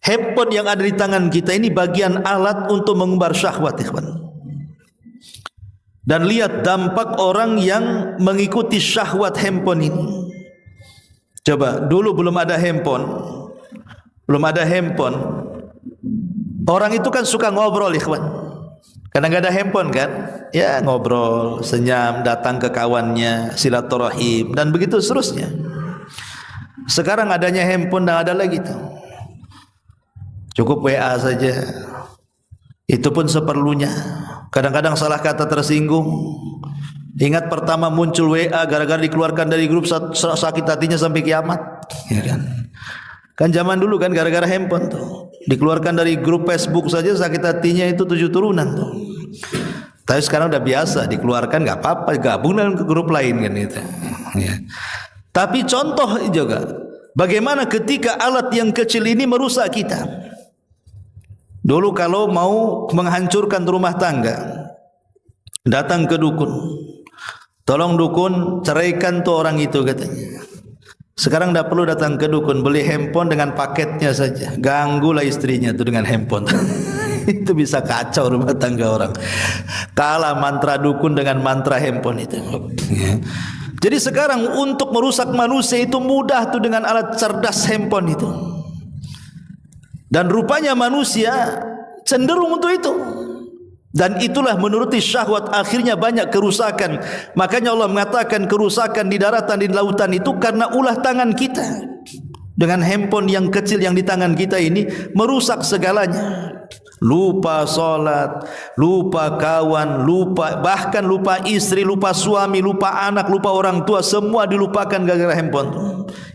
Handphone yang ada di tangan kita ini bagian alat untuk mengumbar syahwat, ikhwan. Dan lihat dampak orang yang mengikuti syahwat handphone ini. Coba, dulu belum ada handphone. Orang itu kan suka ngobrol, ikhwan. Karena nggak ada handphone kan, ya ngobrol, senyum, datang ke kawannya, silaturahim, dan begitu seterusnya. Sekarang adanya handphone, dah ada lagi tuh. Cukup WA saja. Itu pun seperlunya. Kadang-kadang salah kata tersinggung. Ingat pertama muncul WA gara-gara dikeluarkan dari grup, sakit hatinya sampai kiamat. Ya kan? Kan zaman dulu kan gara-gara handphone tuh. Dikeluarkan dari grup Facebook saja sakit hatinya itu 7 turunan tuh. Tapi sekarang udah biasa, dikeluarkan nggak apa-apa, gabung dengan ke grup lain kan itu. Ya. Tapi contoh juga, bagaimana ketika alat yang kecil ini merusak kita. Dulu kalau mau menghancurkan rumah tangga, datang ke dukun. Tolong dukun ceraikan tuh orang itu katanya. Sekarang tidak perlu datang ke dukun, beli handphone dengan paketnya saja. Ganggulah istrinya tuh dengan handphone. Itu bisa kacau rumah tangga orang. Kalah mantra dukun dengan mantra handphone itu. Jadi sekarang untuk merusak manusia itu mudah tuh dengan alat cerdas handphone itu. Dan rupanya manusia cenderung untuk itu. Dan itulah menuruti syahwat, akhirnya banyak kerusakan. Makanya Allah mengatakan kerusakan di daratan, di lautan itu karena ulah tangan kita. Dengan handphone yang kecil yang di tangan kita ini merusak segalanya. Lupa sholat, lupa kawan, bahkan lupa istri, lupa suami, lupa anak, lupa orang tua, semua dilupakan gara-gara handphone.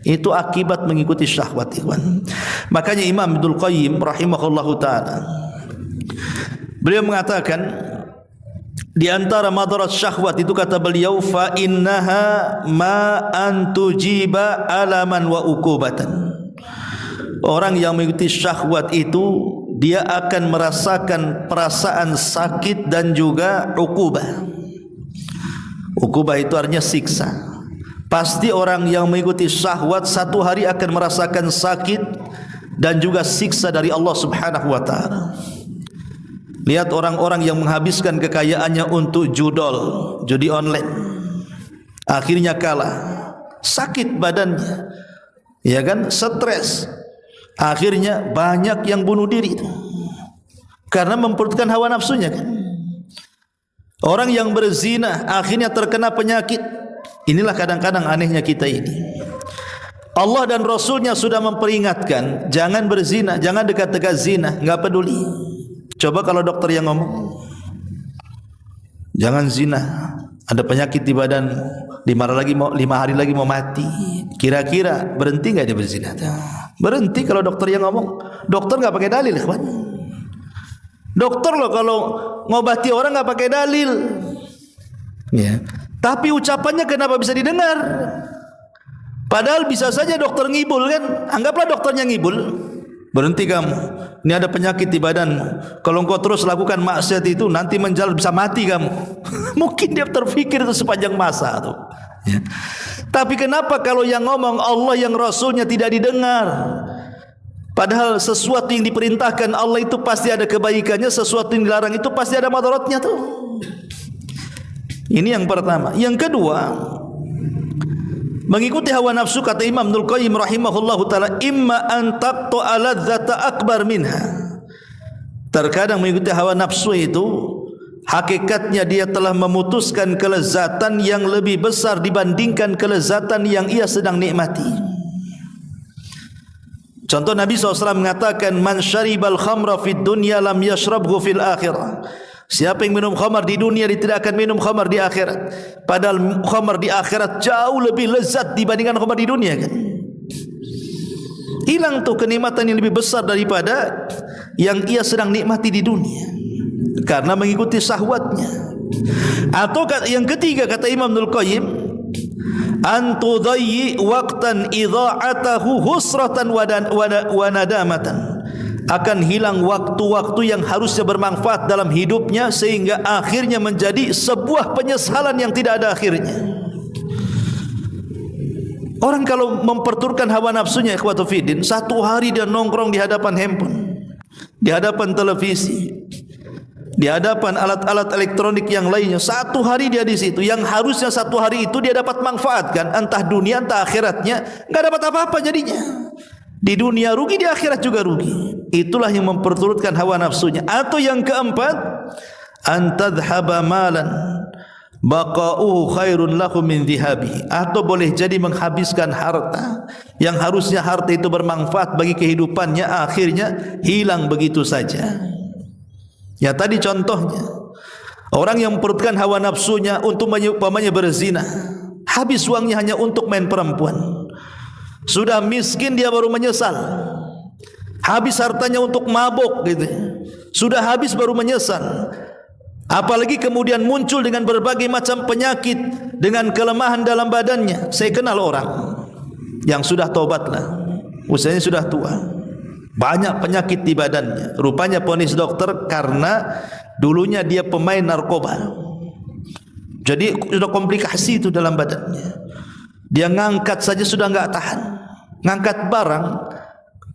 Itu akibat mengikuti syahwat, ikhwan. Makanya Imam Ibnul Qayyim rahimahullahu ta'ala, beliau mengatakan di antara madarat syahwat itu, kata beliau, fa innaha ma antujiba alaman wa ukubatan. Orang yang mengikuti syahwat itu dia akan merasakan perasaan sakit dan juga ukubah. Ukubah itu artinya siksa. Pasti orang yang mengikuti syahwat satu hari akan merasakan sakit dan juga siksa dari Allah Subhanahu wa ta'ala. Lihat orang-orang yang menghabiskan kekayaannya untuk judi online, akhirnya kalah, sakit badannya, ya kan, stres, akhirnya banyak yang bunuh diri karena memperutkan hawa nafsunya kan. Orang yang berzina akhirnya terkena penyakit. Inilah kadang-kadang anehnya kita ini. Allah dan Rasulnya sudah memperingatkan, jangan berzina, jangan dekat-dekat zina, enggak peduli. Coba kalau dokter yang ngomong, jangan zina, ada penyakit di badan, 5 hari lagi mau mati. Kira-kira berhenti enggak dia berzina? Berhenti kalau dokter yang ngomong. Dokter enggak pakai dalil, ikhwan. Dokter loh kalau ngobati orang enggak pakai dalil. Ya. Tapi ucapannya kenapa bisa didengar? Padahal bisa saja dokter ngibul kan? Anggaplah dokternya ngibul. Berhenti kamu. Ini ada penyakit di badanmu. Kalau engkau terus lakukan maksiat itu nanti menjalar bisa mati kamu. Mungkin dia terfikir itu sepanjang masa tuh. Ya. Tapi kenapa kalau yang ngomong Allah, yang Rasulnya tidak didengar? Padahal sesuatu yang diperintahkan Allah itu pasti ada kebaikannya, sesuatu yang dilarang itu pasti ada madaratnya tuh. Ini yang pertama. Yang kedua, mengikuti hawa nafsu, kata Imam Ibnul Qayyim rahimahullahu ta'ala, imma an taqta'a ladzata akbar minha. Terkadang mengikuti hawa nafsu itu hakikatnya dia telah memutuskan kelezatan yang lebih besar dibandingkan kelezatan yang ia sedang nikmati. Contoh, Nabi SAW mengatakan, man syaribal khamra fid dunya lam yashrabhu fil akhirah. Siapa yang minum khamar di dunia, dia tidak akan minum khamar di akhirat. Padahal khamar di akhirat jauh lebih lezat dibandingkan khamar di dunia kan. Hilang tuh kenikmatan yang lebih besar daripada yang ia sedang nikmati di dunia karena mengikuti syahwatnya. Atau yang ketiga, kata Imam Ibnul Qayyim, an tudayyi waqtan idha'atahu husratan wa nadamatan. Akan hilang waktu-waktu yang harusnya bermanfaat dalam hidupnya sehingga akhirnya menjadi sebuah penyesalan yang tidak ada akhirnya. Orang kalau memperturutkan hawa nafsunya, ikhwatu fiddin, satu hari dia nongkrong di hadapan handphone, di hadapan televisi, di hadapan alat-alat elektronik yang lainnya, satu hari dia di situ, yang harusnya satu hari itu dia dapat manfaatkan, entah dunia entah akhiratnya, enggak dapat apa-apa jadinya. Di dunia rugi, di akhirat juga rugi. Itulah yang memperturutkan hawa nafsunya. Atau yang keempat, antadhhaba malan baqa'uhu khairun lahu min dhihabi. Atau boleh jadi menghabiskan harta yang harusnya harta itu bermanfaat bagi kehidupannya, akhirnya hilang begitu saja. Ya tadi contohnya, orang yang memperturutkan hawa nafsunya untuk umpamanya berzina, habis uangnya hanya untuk main perempuan. Sudah miskin dia baru menyesal. Habis hartanya untuk mabuk gitu. Sudah habis baru menyesal. Apalagi kemudian muncul dengan berbagai macam penyakit, dengan kelemahan dalam badannya. Saya kenal orang yang sudah taubatlah, usianya sudah tua, banyak penyakit di badannya. Rupanya vonis dokter karena dulunya dia pemain narkoba. Jadi sudah komplikasi itu dalam badannya. Dia ngangkat saja sudah enggak tahan. Ngangkat barang,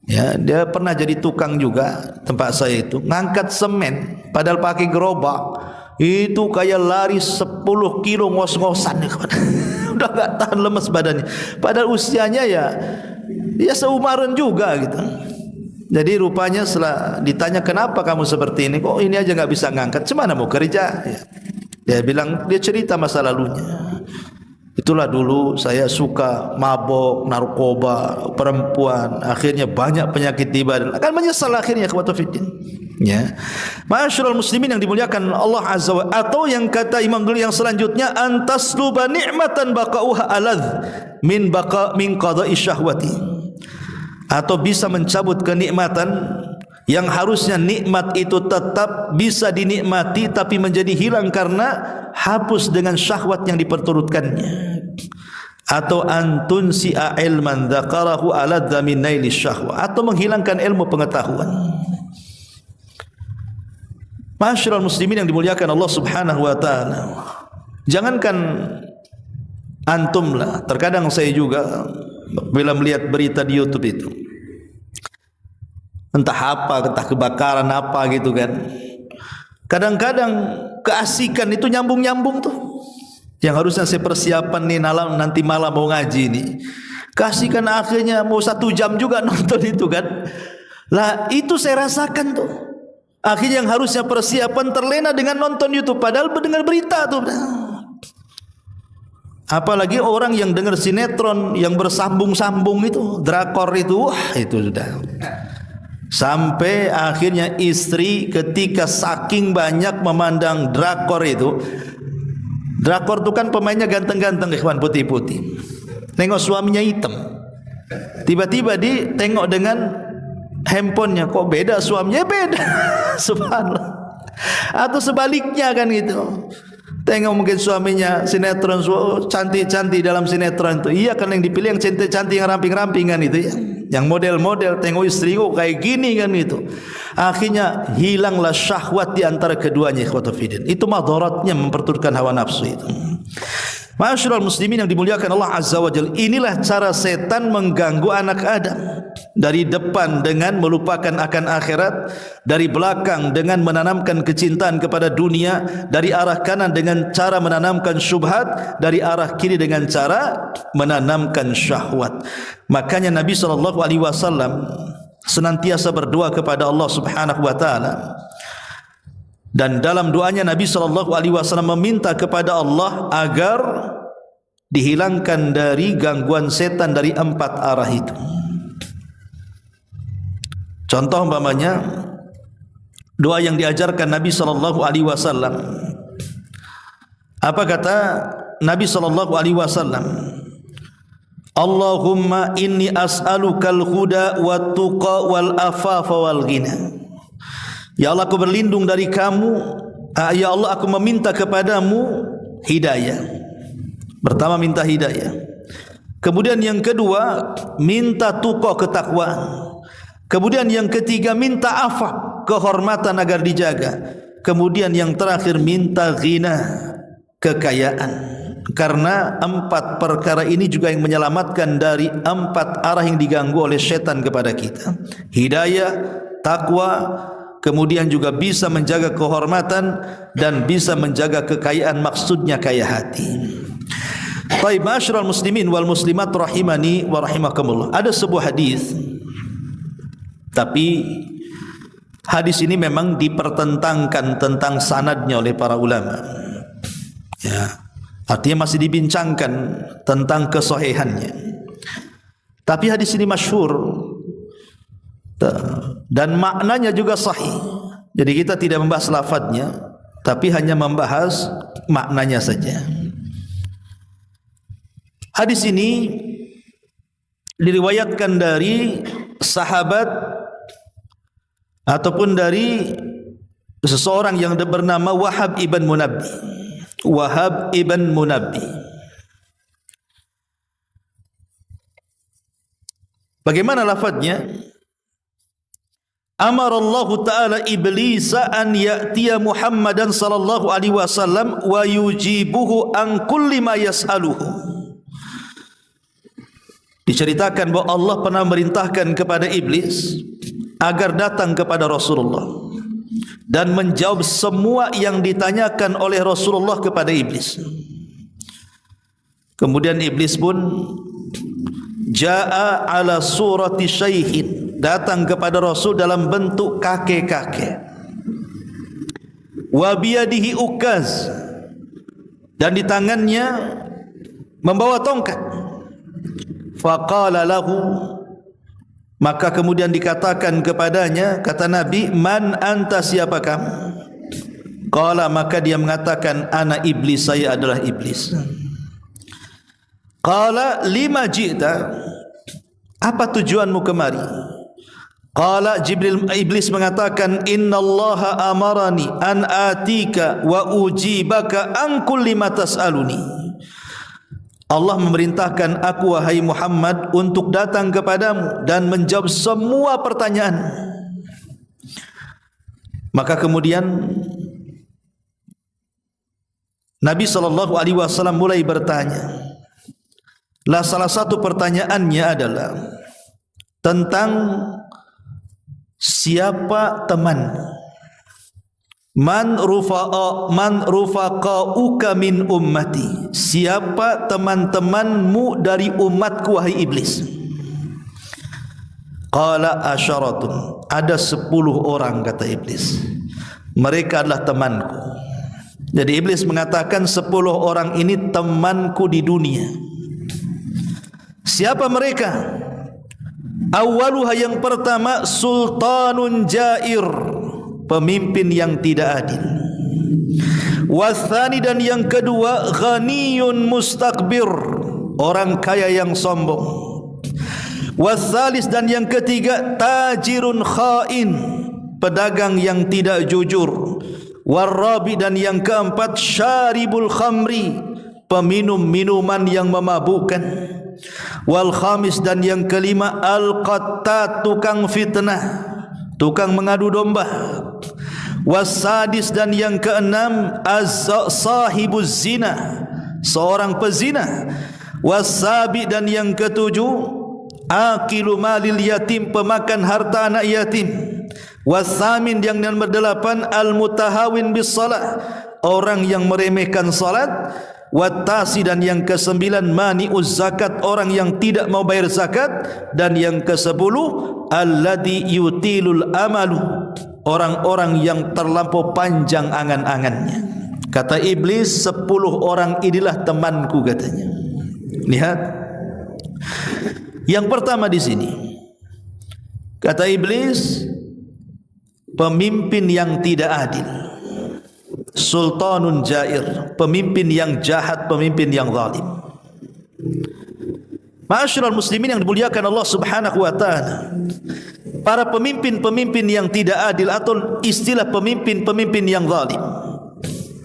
ya, dia pernah jadi tukang juga tempat saya itu, ngangkat semen padahal pakai gerobak. Itu kayak lari 10 kilo ngos-ngosan. Udah enggak tahan, lemes badannya. Padahal usianya ya seumaran juga gitu. Jadi rupanya setelah ditanya, kenapa kamu seperti ini? Kok ini aja enggak bisa ngangkat? Cemana mau kerja? Ya. Dia bilang, dia cerita masa lalunya. Itulah dulu saya suka mabok, narkoba, perempuan, akhirnya banyak penyakit di badan. Akan menyesal akhirnya ikhwatu fiddin. Ya. Ma'asyiral muslimin yang dimuliakan Allah Azza wa, atau yang kata Imam Ghazali yang selanjutnya, antasluba ni'matan baqa'uha aladh min qada'i syahwati. Atau bisa mencabut kenikmatan yang harusnya nikmat itu tetap bisa dinikmati tapi menjadi hilang karena hapus dengan syahwat yang diperturutkannya. Atau antun si'a ilman dzakarahu aladza min naili syahwa, atau menghilangkan ilmu pengetahuan. Ma'asyiral muslimin yang dimuliakan Allah Subhanahu wa taala, jangankan antum lah, terkadang saya juga bila melihat berita di YouTube itu, entah apa, entah kebakaran apa gitu kan, kadang-kadang keasikan itu nyambung-nyambung tuh. Yang harusnya saya persiapan nih nanti malam mau ngaji nih, keasikan akhirnya mau 1 jam juga nonton itu kan. Lah itu saya rasakan tuh, akhirnya yang harusnya persiapan terlena dengan nonton YouTube, padahal mendengar berita tuh. Apalagi orang yang dengar sinetron yang bersambung-sambung itu, drakor itu, wah itu sudah. Sampai akhirnya istri ketika saking banyak memandang drakor itu, drakor itu kan pemainnya ganteng-ganteng, ikhwan, putih-putih. Tengok suaminya hitam, tiba-tiba ditengok dengan handphonenya, kok beda suaminya, beda. Subhanallah. Atau sebaliknya kan gitu. Tengok mungkin suaminya sinetron, cantik-cantik dalam sinetron itu, iya kan yang dipilih yang cantik-cantik, yang ramping-ramping kan itu ya, yang model-model. Tengok istri kok kayak gini kan itu. Akhirnya hilanglah syahwat di antara keduanya ikhwatu fiddin. Itu madaratnya memperturutkan hawa nafsu itu. Ma'asyiral muslimin yang dimuliakan Allah Azza wa Jalla, inilah cara setan mengganggu anak Adam. Dari depan dengan melupakan akan akhirat, dari belakang dengan menanamkan kecintaan kepada dunia, dari arah kanan dengan cara menanamkan syubhat, dari arah kiri dengan cara menanamkan syahwat. Makanya Nabi SAW senantiasa berdoa kepada Allah Subhanahu wa taala. Dan dalam doanya Nabi SAW meminta kepada Allah agar dihilangkan dari gangguan setan dari 4 arah itu. Contoh umpamanya doa yang diajarkan Nabi SAW. Apa kata Nabi SAW? Allahumma inni as'alukal huda wat tuqa wal afafa wal ghina. Ya Allah, aku berlindung dari kamu. Ya Allah, aku meminta kepadamu hidayah. Pertama minta hidayah. Kemudian yang kedua minta tuqa, ketakwaan. Kemudian yang ketiga minta afaf, kehormatan agar dijaga. Kemudian yang terakhir minta ghina, kekayaan. karena 4 perkara ini juga yang menyelamatkan dari 4 arah yang diganggu oleh syaitan kepada kita. Hidayah, takwa, kemudian juga bisa menjaga kehormatan dan bisa menjaga kekayaan, maksudnya kaya hati. Baik, ma'asyiral muslimin wal muslimat rahimani wa rahimakumullah. Ada sebuah hadis, tapi hadis ini memang dipertentangkan tentang sanadnya oleh para ulama. Ya, artinya masih dibincangkan tentang kesahihannya. Tapi hadis ini masyhur dan maknanya juga sahih. Jadi kita tidak membahas lafadznya, tapi hanya membahas maknanya saja. Hadis ini diriwayatkan dari sahabat ataupun dari seseorang yang bernama Wahab ibn Munabbi. Wahab ibn Munabbi. Bagaimana lafadznya? Amara Allah Ta'ala Iblis an ya'tiya Muhammadan sallallahu alaihi wasallam wa yujibuhu an kulli ma yas'aluhu. Diceritakan bahwa Allah pernah merintahkan kepada iblis agar datang kepada Rasulullah dan menjawab semua yang ditanyakan oleh Rasulullah kepada iblis. Kemudian iblis pun jaa ala surati syaikhin, datang kepada Rasul dalam bentuk kakek-kakek. Wa biyadihi ukaz, dan di tangannya membawa tongkat. Faqala lahu, maka kemudian dikatakan kepadanya, kata Nabi, man anta, siapa kamu? Qala, maka dia mengatakan, ana iblis, saya adalah iblis. Qala lima ji'ta, apa tujuanmu kemari? Qala, iblis mengatakan, innallaha amarani an atika wa ujibaka an kulli ma tas'aluni. Allah memerintahkan aku, wahai Muhammad, untuk datang kepadamu dan menjawab semua pertanyaan. Maka kemudian Nabi SAW mulai bertanya. Lah, salah satu pertanyaannya adalah tentang siapa teman. Man rufaqauka min ummati, siapa teman-temanmu dari umatku wahai iblis? Qala asyaratun, ada 10 orang, kata iblis. Mereka adalah temanku. Jadi iblis mengatakan 10 orang ini temanku di dunia. Siapa mereka? Awaluha, yang pertama, sultanun jair, pemimpin yang tidak adil. Wathani, dan yang kedua, ghaniyun mustakbir, orang kaya yang sombong. Wathalis, dan yang ketiga, tajirun khain, pedagang yang tidak jujur. Warabi, dan yang keempat, syaribul khamri, peminum minuman yang memabukkan. Wal khamis, dan yang kelima, al-qattat, tukang fitnah, tukang mengadu domba. Wasadis, dan yang keenam, sahibuz zina, seorang pezina. Wasabi, dan yang ketujuh, akilu malil yatim, pemakan harta anak yatim. Wasamin, yang nomor 8, al-mutahawin bis salah, orang yang meremehkan salat. Watasi, dan yang ke-9, mani'uz zakat, orang yang tidak mau bayar zakat. Dan yang ke-10, alladhi yutilul amalu, orang-orang yang terlampau panjang angan-angannya. Kata iblis, 10 orang inilah temanku, katanya. Lihat, yang pertama di sini, kata iblis, pemimpin yang tidak adil. Sultanun jair, pemimpin yang jahat, pemimpin yang zalim. Ma'asyiral muslimin yang dimuliakan Allah Subhanahu wa taala, para pemimpin-pemimpin yang tidak adil, atau istilah pemimpin-pemimpin yang zalim,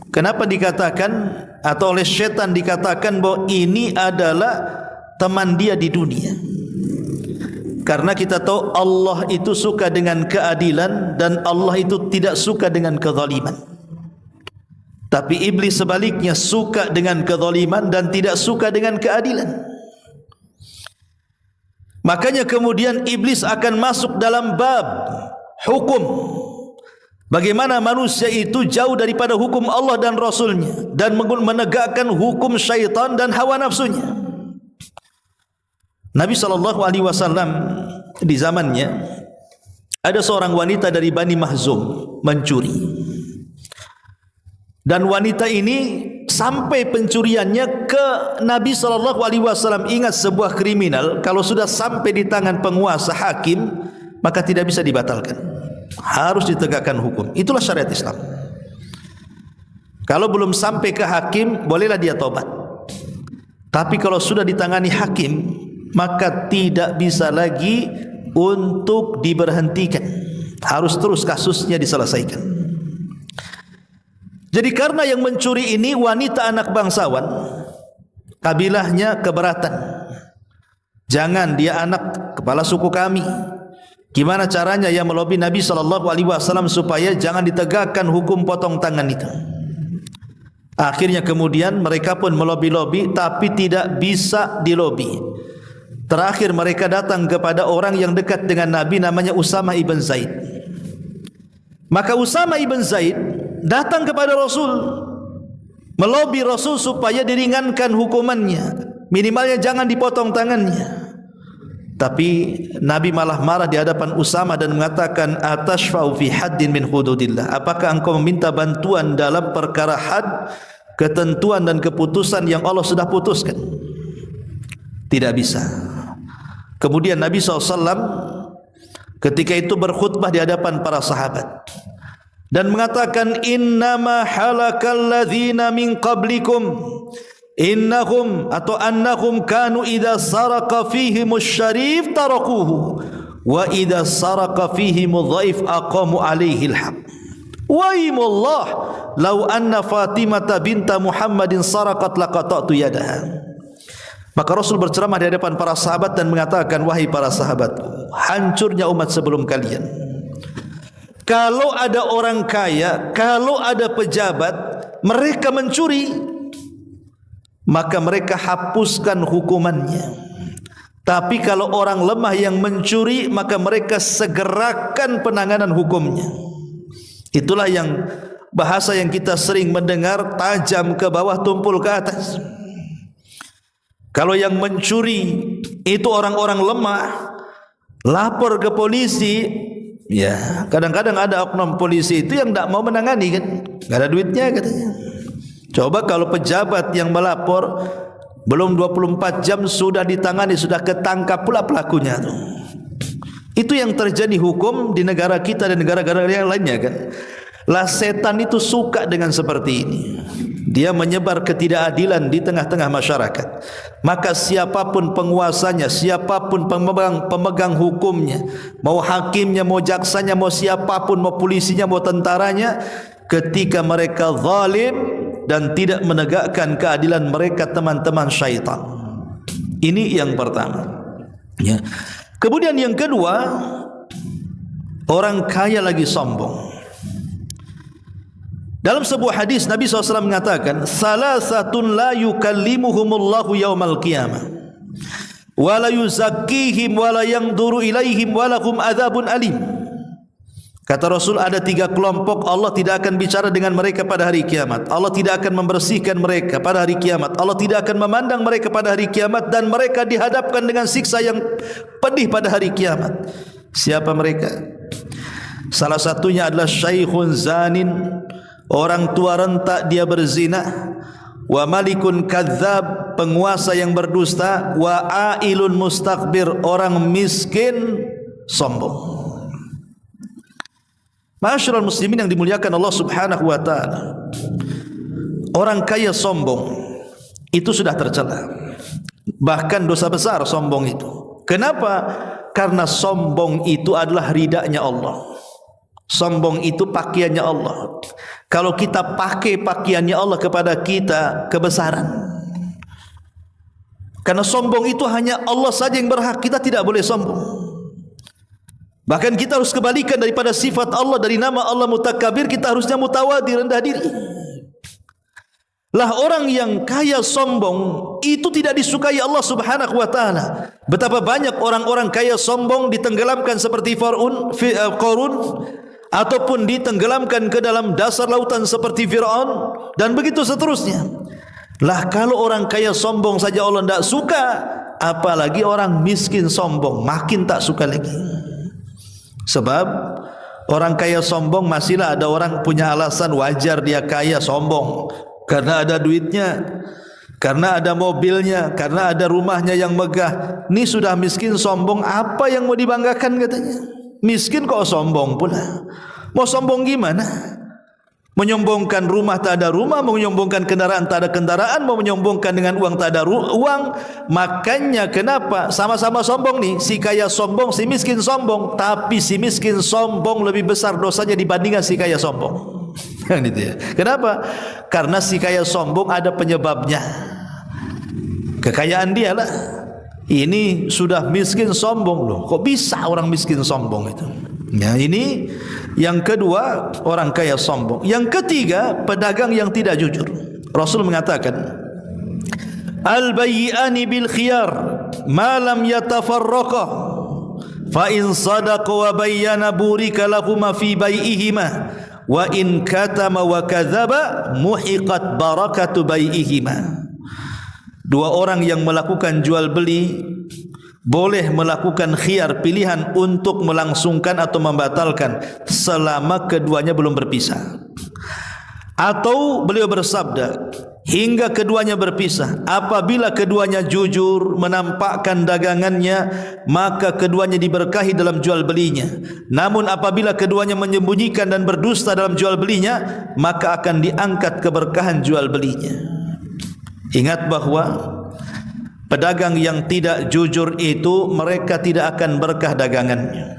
kenapa dikatakan atau oleh syaitan dikatakan bahwa ini adalah teman dia di dunia? Karena kita tahu Allah itu suka dengan keadilan dan Allah itu tidak suka dengan kezaliman. Tapi iblis sebaliknya suka dengan kezaliman dan tidak suka dengan keadilan. Makanya kemudian iblis akan masuk dalam bab hukum. Bagaimana manusia itu jauh daripada hukum Allah dan Rasulnya dan menegakkan hukum syaitan dan hawa nafsunya. Nabi SAW di zamannya ada seorang wanita dari Bani Mahzum mencuri. Dan wanita ini sampai pencuriannya ke Nabi SAW. Ingat, sebuah kriminal kalau sudah sampai di tangan penguasa hakim maka tidak bisa dibatalkan, harus ditegakkan hukum. Itulah syariat Islam. Kalau belum sampai ke hakim bolehlah dia tobat, tapi kalau sudah ditangani hakim maka tidak bisa lagi untuk diberhentikan, harus terus kasusnya diselesaikan. Jadi karena yang mencuri ini wanita anak bangsawan, kabilahnya keberatan. Jangan, dia anak kepala suku kami. Gimana caranya yang melobi Nabi SAW supaya jangan ditegakkan hukum potong tangan itu. Akhirnya kemudian mereka pun melobi-lobi, tapi tidak bisa dilobi. Terakhir mereka datang kepada orang yang dekat dengan Nabi, namanya Usamah ibn Zaid. Maka Usamah ibn Zaid datang kepada Rasul, melobi Rasul supaya diringankan hukumannya, minimalnya jangan dipotong tangannya. Tapi Nabi malah marah di hadapan Usamah dan mengatakan, atashfa'u fi haddin min hududillah, apakah engkau meminta bantuan dalam perkara had, ketentuan dan keputusan yang Allah sudah putuskan? Tidak bisa. Kemudian Nabi SAW ketika itu berkhutbah di hadapan para sahabat dan mengatakan, innama halakal ladzina min qablikum innahum atau annahum kanu idza saraka fihimus syarif tarakuhu wa idza saraka fihimudh dhaif aqamu alaihi alhaq wa imullah law anna Fatimah binta Muhammadin sarakat laqata'tu yadaha. Maka Rasul berceramah di hadapan para sahabat dan mengatakan, wahai para sahabatku, hancurnya umat sebelum kalian. Kalau ada orang kaya, kalau ada pejabat, mereka mencuri, maka mereka hapuskan hukumannya. Tapi kalau orang lemah yang mencuri, maka mereka segerakan penanganan hukumnya. Itulah yang bahasa yang kita sering mendengar, tajam ke bawah, tumpul ke atas. Kalau yang mencuri itu orang-orang lemah, lapor ke polisi, ya kadang-kadang ada oknum polisi itu yang tidak mau menangani kan, nggak ada duitnya katanya. Coba kalau pejabat yang melapor belum 24 jam sudah ditangani, sudah ketangkap pula pelakunya tuh. Itu yang terjadi hukum di negara kita dan negara-negara yang lainnya kan. Lah setan itu suka dengan seperti ini. Dia menyebar ketidakadilan di tengah-tengah masyarakat. Maka siapapun penguasanya, siapapun pemegang hukumnya, mau hakimnya, mau jaksanya, mau siapapun, mau polisinya, mau tentaranya, ketika mereka zalim dan tidak menegakkan keadilan, mereka teman-teman syaitan. Ini yang pertama. Ya. Kemudian yang kedua, orang kaya lagi sombong. Dalam sebuah hadis Nabi SAW mengatakan, salasatun la yukallimuhumullahu yaumal qiyamah wa la yuzakkihim wa la yanzuru ilaihim wa lahum adzabun alim. Kata Rasul, ada 3 kelompok Allah tidak akan bicara dengan mereka pada hari kiamat. Allah tidak akan membersihkan mereka pada hari kiamat. Allah tidak akan memandang mereka pada hari kiamat, dan mereka dihadapkan dengan siksa yang pedih pada hari kiamat. Siapa mereka? Salah satunya adalah syaikhun zanin, orang tua rentak dia berzina, wa malikun kadzab, penguasa yang berdusta, wa ailun mustakbir, orang miskin sombong. Ma'asyiral muslimin yang dimuliakan Allah Subhanahu wa taala, orang kaya sombong itu sudah tercela, bahkan dosa besar sombong itu. Kenapa? Karena sombong itu adalah ridanya Allah. Sombong itu pakaiannya Allah. Kalau kita pakai pakaiannya Allah kepada kita, kebesaran. Karena sombong itu hanya Allah saja yang berhak, kita tidak boleh sombong. Bahkan kita harus kebalikan daripada sifat Allah, dari nama Allah Mutakabbir kita harusnya mutawadi, rendah diri. Lah orang yang kaya sombong itu tidak disukai Allah Subhanahu wa taala. Betapa banyak orang-orang kaya sombong ditenggelamkan seperti Qarun ataupun ditenggelamkan ke dalam dasar lautan seperti Fir'aun dan begitu seterusnya. Lah kalau orang kaya sombong saja Allah tidak suka, apalagi orang miskin sombong, makin tak suka lagi. Sebab orang kaya sombong masihlah ada orang punya alasan wajar dia kaya sombong. Karena ada duitnya, karena ada mobilnya, karena ada rumahnya yang megah. Ini sudah miskin sombong, apa yang mau dibanggakan katanya? Miskin kok sombong pula. Mau sombong gimana? Menyombongkan rumah tak ada rumah, menyombongkan kendaraan tak ada kendaraan, mau menyombongkan dengan uang tak ada uang. Makanya kenapa sama-sama sombong nih, si kaya sombong, si miskin sombong, tapi si miskin sombong lebih besar dosanya dibandingkan si kaya sombong. Gitu ya. Kenapa? Karena si kaya sombong ada penyebabnya. Kekayaan dia lah. Ini sudah miskin sombong loh. Kok bisa orang miskin sombong itu? Ya, ini yang kedua, orang kaya sombong. Yang ketiga, pedagang yang tidak jujur. Rasul mengatakan, al-bayyi'ani bil khiyar ma lam yatafarraqa fa in sadaqa wa bayyana burika lahuma fi bai'ihima wa in katama wa kadzaba muhiqat barakatu bai'ihima. Dua orang yang melakukan jual beli boleh melakukan khiyar, pilihan untuk melangsungkan atau membatalkan selama keduanya belum berpisah. Atau beliau bersabda, hingga keduanya berpisah. Apabila keduanya jujur menampakkan dagangannya, maka keduanya diberkahi dalam jual belinya. Namun apabila keduanya menyembunyikan dan berdusta dalam jual belinya, maka akan diangkat keberkahan jual belinya. Ingat bahwa pedagang yang tidak jujur itu mereka tidak akan berkah dagangannya.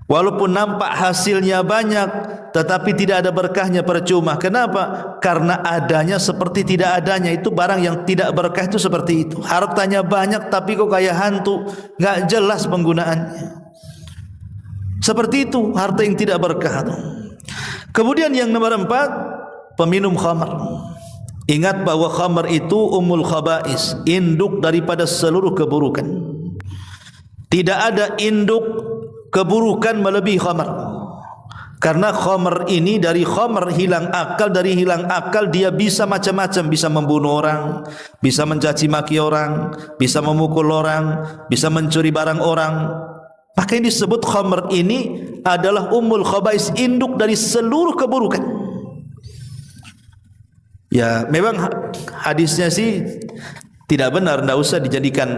Walaupun nampak hasilnya banyak, tetapi tidak ada berkahnya, percuma. Kenapa? Karena adanya seperti tidak adanya. Itu barang yang tidak berkah itu seperti itu. Hartanya banyak tapi kok kayak hantu, enggak jelas penggunaannya. Seperti itu harta yang tidak berkah. Kemudian yang nomor 4, peminum khamar. Ingat bahwa khamar itu ummul khaba'is, induk daripada seluruh keburukan. Tidak ada induk keburukan melebihi khamar. Karena khamar ini dari khamar hilang akal, dari hilang akal dia bisa macam-macam, bisa membunuh orang, bisa mencaci maki orang, bisa memukul orang, bisa mencuri barang orang. Maka yang disebut khamar ini adalah ummul khaba'is, induk dari seluruh keburukan. Ya, memang hadisnya sih tidak benar, tidak usah dijadikan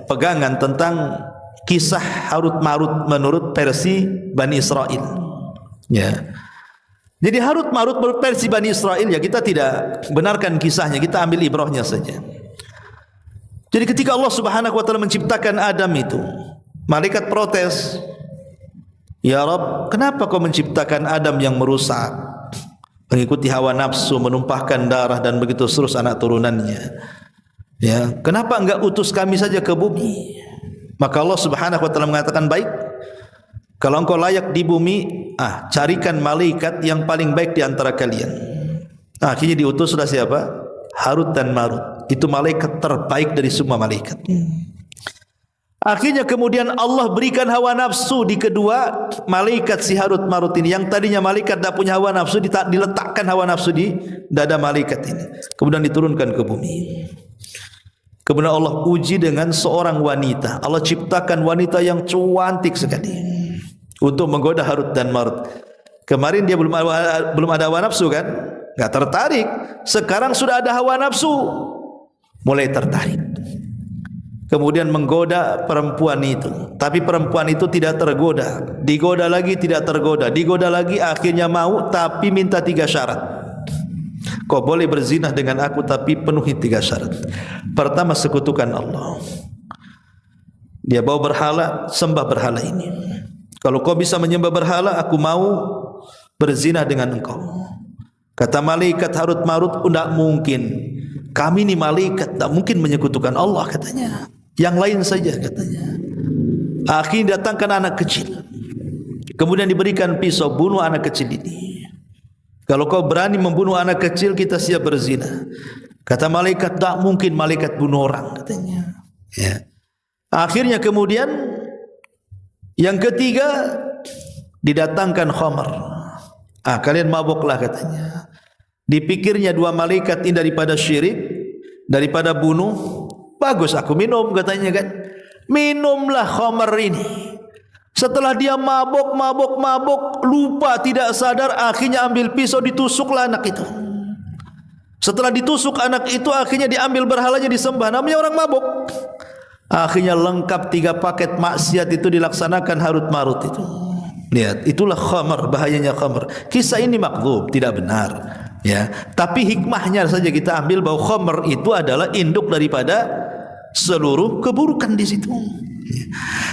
pegangan tentang kisah Harut Marut menurut versi Bani Israel. Ya. Jadi Harut Marut menurut versi Bani Israel, ya kita tidak benarkan kisahnya, kita ambil ibrahnya saja. Jadi ketika Allah Subhanahu wa taala menciptakan Adam itu, malaikat protes, "Ya Rabb, kenapa kau menciptakan Adam yang merusak, mengikuti hawa nafsu, menumpahkan darah dan begitu terus anak turunannya? Ya, kenapa enggak utus kami saja ke bumi?" Maka Allah Subhanahu wa taala mengatakan, "Baik, kalau engkau layak di bumi, carikan malaikat yang paling baik di antara kalian." Akhirnya diutus sudah siapa? Harut dan Marut. Itu malaikat terbaik dari semua malaikat. Akhirnya kemudian Allah berikan hawa nafsu di kedua malaikat si Harut Marut ini. Yang tadinya malaikat tidak punya hawa nafsu, diletakkan hawa nafsu di dada malaikat ini. Kemudian diturunkan ke bumi. Kemudian Allah uji dengan seorang wanita. Allah ciptakan wanita yang cantik sekali untuk menggoda Harut dan Marut. Kemarin dia belum ada hawa nafsu kan? Enggak tertarik. Sekarang sudah ada hawa nafsu, mulai tertarik. Kemudian menggoda perempuan itu, tapi perempuan itu tidak tergoda. Digoda lagi tidak tergoda, digoda lagi, akhirnya mau, tapi minta 3 syarat. Kau boleh berzina dengan aku tapi penuhi 3 syarat. Pertama, sekutukan Allah. Dia bawa berhala, sembah berhala ini. Kalau kau bisa menyembah berhala, aku mau berzina dengan engkau. Kata malaikat Harut Marut, tidak mungkin. Kami ini malaikat, tidak mungkin menyekutukan Allah, katanya. Yang lain saja, katanya. Akhirnya datangkan anak kecil. Kemudian diberikan pisau, bunuh anak kecil ini. Kalau kau berani membunuh anak kecil, kita siap berzina. Kata malaikat, tak mungkin malaikat bunuh orang, katanya. Ya. Akhirnya kemudian yang ketiga didatangkan khamar. Kalian mabuklah, katanya. Dipikirnya dua malaikat ini daripada syirik, daripada bunuh, bagus aku minum, katanya kan. Minumlah khamar ini. Setelah dia mabuk, lupa, tidak sadar, akhirnya ambil pisau, ditusuklah anak itu. Setelah ditusuk anak itu, akhirnya diambil berhalanya, disembah. Namanya orang mabuk. Akhirnya lengkap 3 paket maksiat itu dilaksanakan harut marut itu. Lihat, itulah khamar, bahayanya khamar. Kisah ini makdzub, tidak benar. Ya, tapi hikmahnya saja kita ambil bahwa khamar itu adalah induk daripada seluruh keburukan di situ.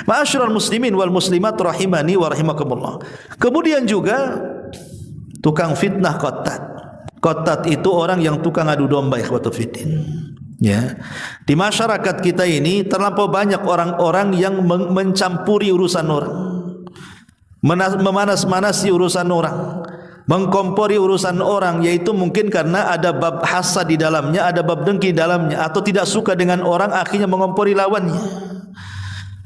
Ma'asyiral muslimin wal muslimat rahimani wa rahimakumullah. Kemudian juga tukang fitnah qattat. Qattat itu orang yang tukang adu domba, ikhwatul fiddin. Ya. Di masyarakat kita ini terlampau banyak orang-orang yang mencampuri urusan orang. Memanas-manasi urusan orang, mengkompori urusan orang, yaitu mungkin karena ada bab hasad di dalamnya, ada bab dengki di dalamnya, atau tidak suka dengan orang, akhirnya mengompori lawannya.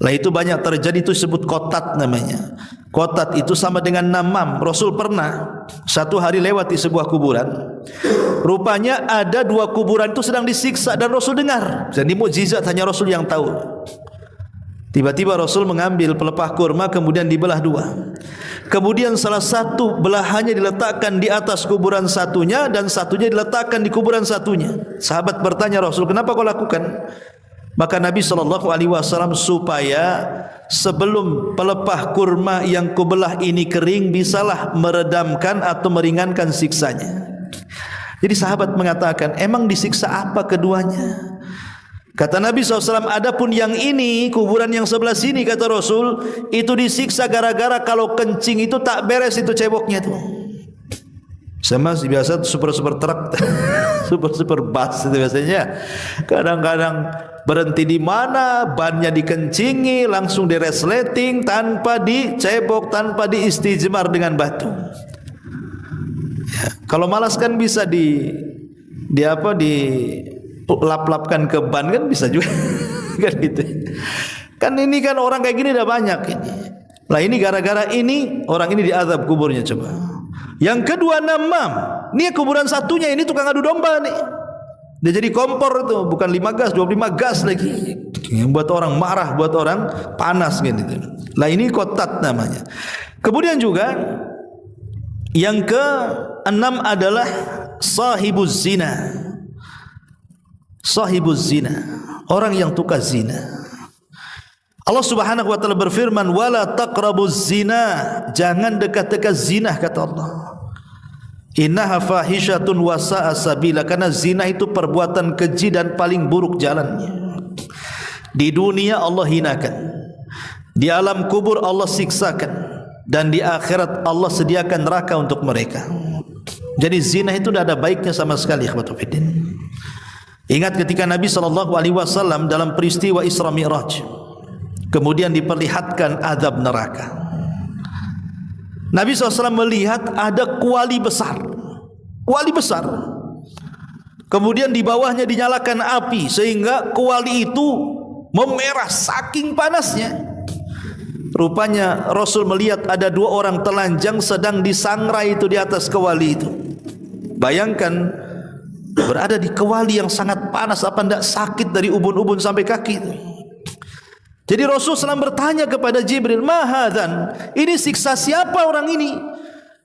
Lah itu banyak terjadi, itu disebut qattat namanya. Qattat itu sama dengan namam. Rasul pernah satu hari lewat di sebuah kuburan. Rupanya ada 2 kuburan itu sedang disiksa dan Rasul dengar. Jadi mukjizat hanya Rasul yang tahu. Tiba-tiba Rasul mengambil pelepah kurma, kemudian dibelah 2. Kemudian salah satu belahannya diletakkan di atas kuburan satunya, dan satunya diletakkan di kuburan satunya. Sahabat bertanya, Rasul, kenapa kau lakukan? Maka Nabi SAW supaya sebelum pelepah kurma yang kubelah ini kering, bisalah meredamkan atau meringankan siksanya. Jadi sahabat mengatakan, emang disiksa apa keduanya? Kata Nabi SAW, adapun yang ini, kuburan yang sebelah sini, kata Rasul, itu disiksa gara-gara kalau kencing itu tak beres itu ceboknya tuh. Sama biasa super truk, super bus itu biasanya. Kadang-kadang berhenti di mana, bannya dikencingi, langsung diresleting tanpa dicebok, tanpa diistijmar dengan batu. Ya, kalau malas kan bisa lap-lapkan ke ban, kan bisa juga. Kan gitu. Kan ini kan orang kayak gini udah banyak ini. Lah ini gara-gara ini orang ini diazab kuburnya coba. Yang kedua namam. Ini kuburan satunya ini tukang adu domba nih. Dia jadi kompor itu, bukan 5 gas, 25 gas lagi. Yang buat orang marah, buat orang panas gitu. Lah ini qattat namanya. Kemudian juga yang ke-6 adalah sahibuz zina. Sahibuz zina, orang yang tukar zina. Allah Subhanahu wa taala berfirman, wala taqrabuz zina, jangan dekat-dekat zina, kata Allah. Innaha fahisyatun wa sa'a sabila, karena zina itu perbuatan keji dan paling buruk jalannya. Di dunia Allah hinakan, di alam kubur Allah siksakan, dan di akhirat Allah sediakan neraka untuk mereka. Jadi zina itu tidak ada baiknya sama sekali, ikhwatul fiddin. Ingat ketika Nabi SAW dalam peristiwa Isra Mi'raj, kemudian diperlihatkan azab neraka. Nabi SAW melihat ada kuali besar. Kemudian di bawahnya dinyalakan api, sehingga kuali itu memerah saking panasnya. Rupanya Rasul melihat ada 2 orang telanjang sedang disangrai itu di atas kuali itu. Bayangkan berada di kuali yang sangat panas, apa tidak sakit dari ubun-ubun sampai kaki itu. Jadi Rasul SAW bertanya kepada Jibril, mahadzan, ini siksa siapa orang ini?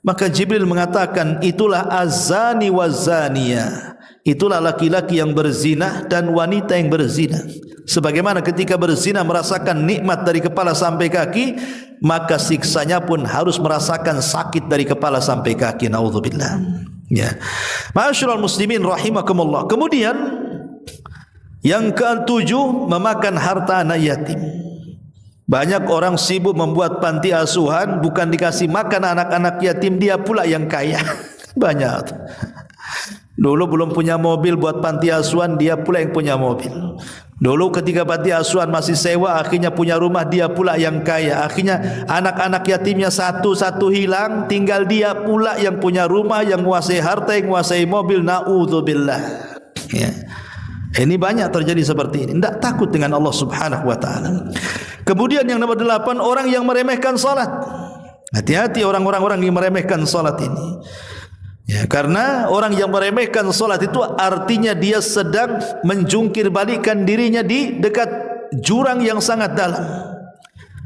Maka Jibril mengatakan, itulah azani wazania, itulah laki-laki yang berzina dan wanita yang berzina. Sebagaimana ketika berzina merasakan nikmat dari kepala sampai kaki, maka siksanya pun harus merasakan sakit dari kepala sampai kaki. Naudzubillah. Ya, ma'asyiral muslimin rahimakumullah. Kemudian yang ke-7, memakan harta anak yatim. Banyak orang sibuk membuat panti asuhan, bukan dikasih makan anak-anak yatim, dia pula yang kaya. Banyak. Dulu belum punya mobil buat panti asuhan, dia pula yang punya mobil. Dulu ketika panti asuhan masih sewa, akhirnya punya rumah, dia pula yang kaya. Akhirnya anak-anak yatimnya satu-satu hilang, tinggal dia pula yang punya rumah, yang menguasai harta, yang menguasai mobil. Na'udzubillah. Ya. Ini banyak terjadi seperti ini. Tidak takut dengan Allah Subhanahu wa ta'ala. Kemudian yang nomor 8, orang yang meremehkan salat. Hati-hati orang-orang yang meremehkan salat ini. Ya, karena orang yang meremehkan salat itu artinya dia sedang menjungkir balikkan dirinya di dekat jurang yang sangat dalam.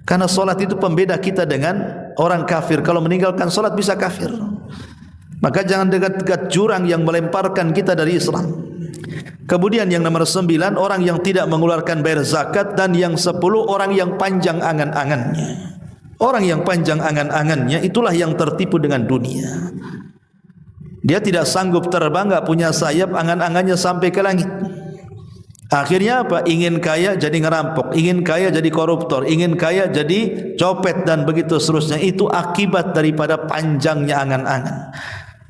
Karena salat itu pembeda kita dengan orang kafir. Kalau meninggalkan salat bisa kafir. Maka jangan dekat-dekat jurang yang melemparkan kita dari Islam. Kemudian yang nomor 9, orang yang tidak mengeluarkan bayar zakat. Dan yang 10, orang yang panjang angan-angannya. Orang yang panjang angan-angannya itulah yang tertipu dengan dunia. Dia tidak sanggup terbang, enggak punya sayap, angan-angannya sampai ke langit. Akhirnya apa? Ingin kaya jadi ngerampok, ingin kaya jadi koruptor, ingin kaya jadi copet dan begitu seterusnya. Itu akibat daripada panjangnya angan-angan.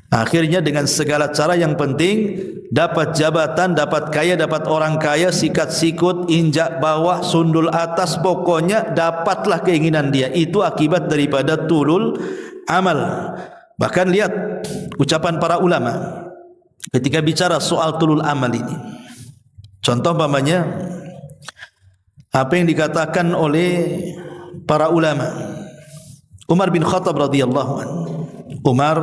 Akhirnya dengan segala cara yang penting dapat jabatan, dapat kaya, dapat orang kaya, sikat sikut, injak bawah, sundul atas, pokoknya dapatlah keinginan dia. Itu akibat daripada tulul amal. Bahkan lihat ucapan para ulama ketika bicara soal tulul amal ini. Contoh umpamanya apa yang dikatakan oleh para ulama. Umar bin Khattab radhiyallahu anhu. Umar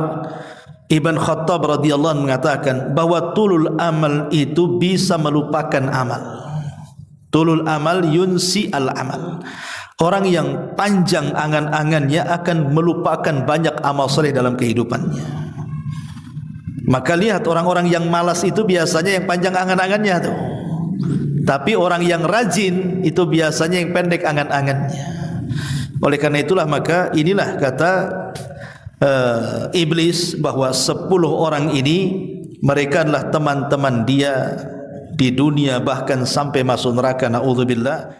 Ibn Khattab radhiyallahu anhu mengatakan bahwa tulul amal itu bisa melupakan amal. Tulul amal yunsi al amal. Orang yang panjang angan-angannya akan melupakan banyak amal soleh dalam kehidupannya. Maka lihat orang-orang yang malas itu biasanya yang panjang angan-angannya tuh. Tapi orang yang rajin itu biasanya yang pendek angan-angannya. Oleh karena itulah maka inilah kata iblis bahwa 10 orang ini mereka adalah teman-teman dia di dunia bahkan sampai masuk neraka. Na'udzubillah.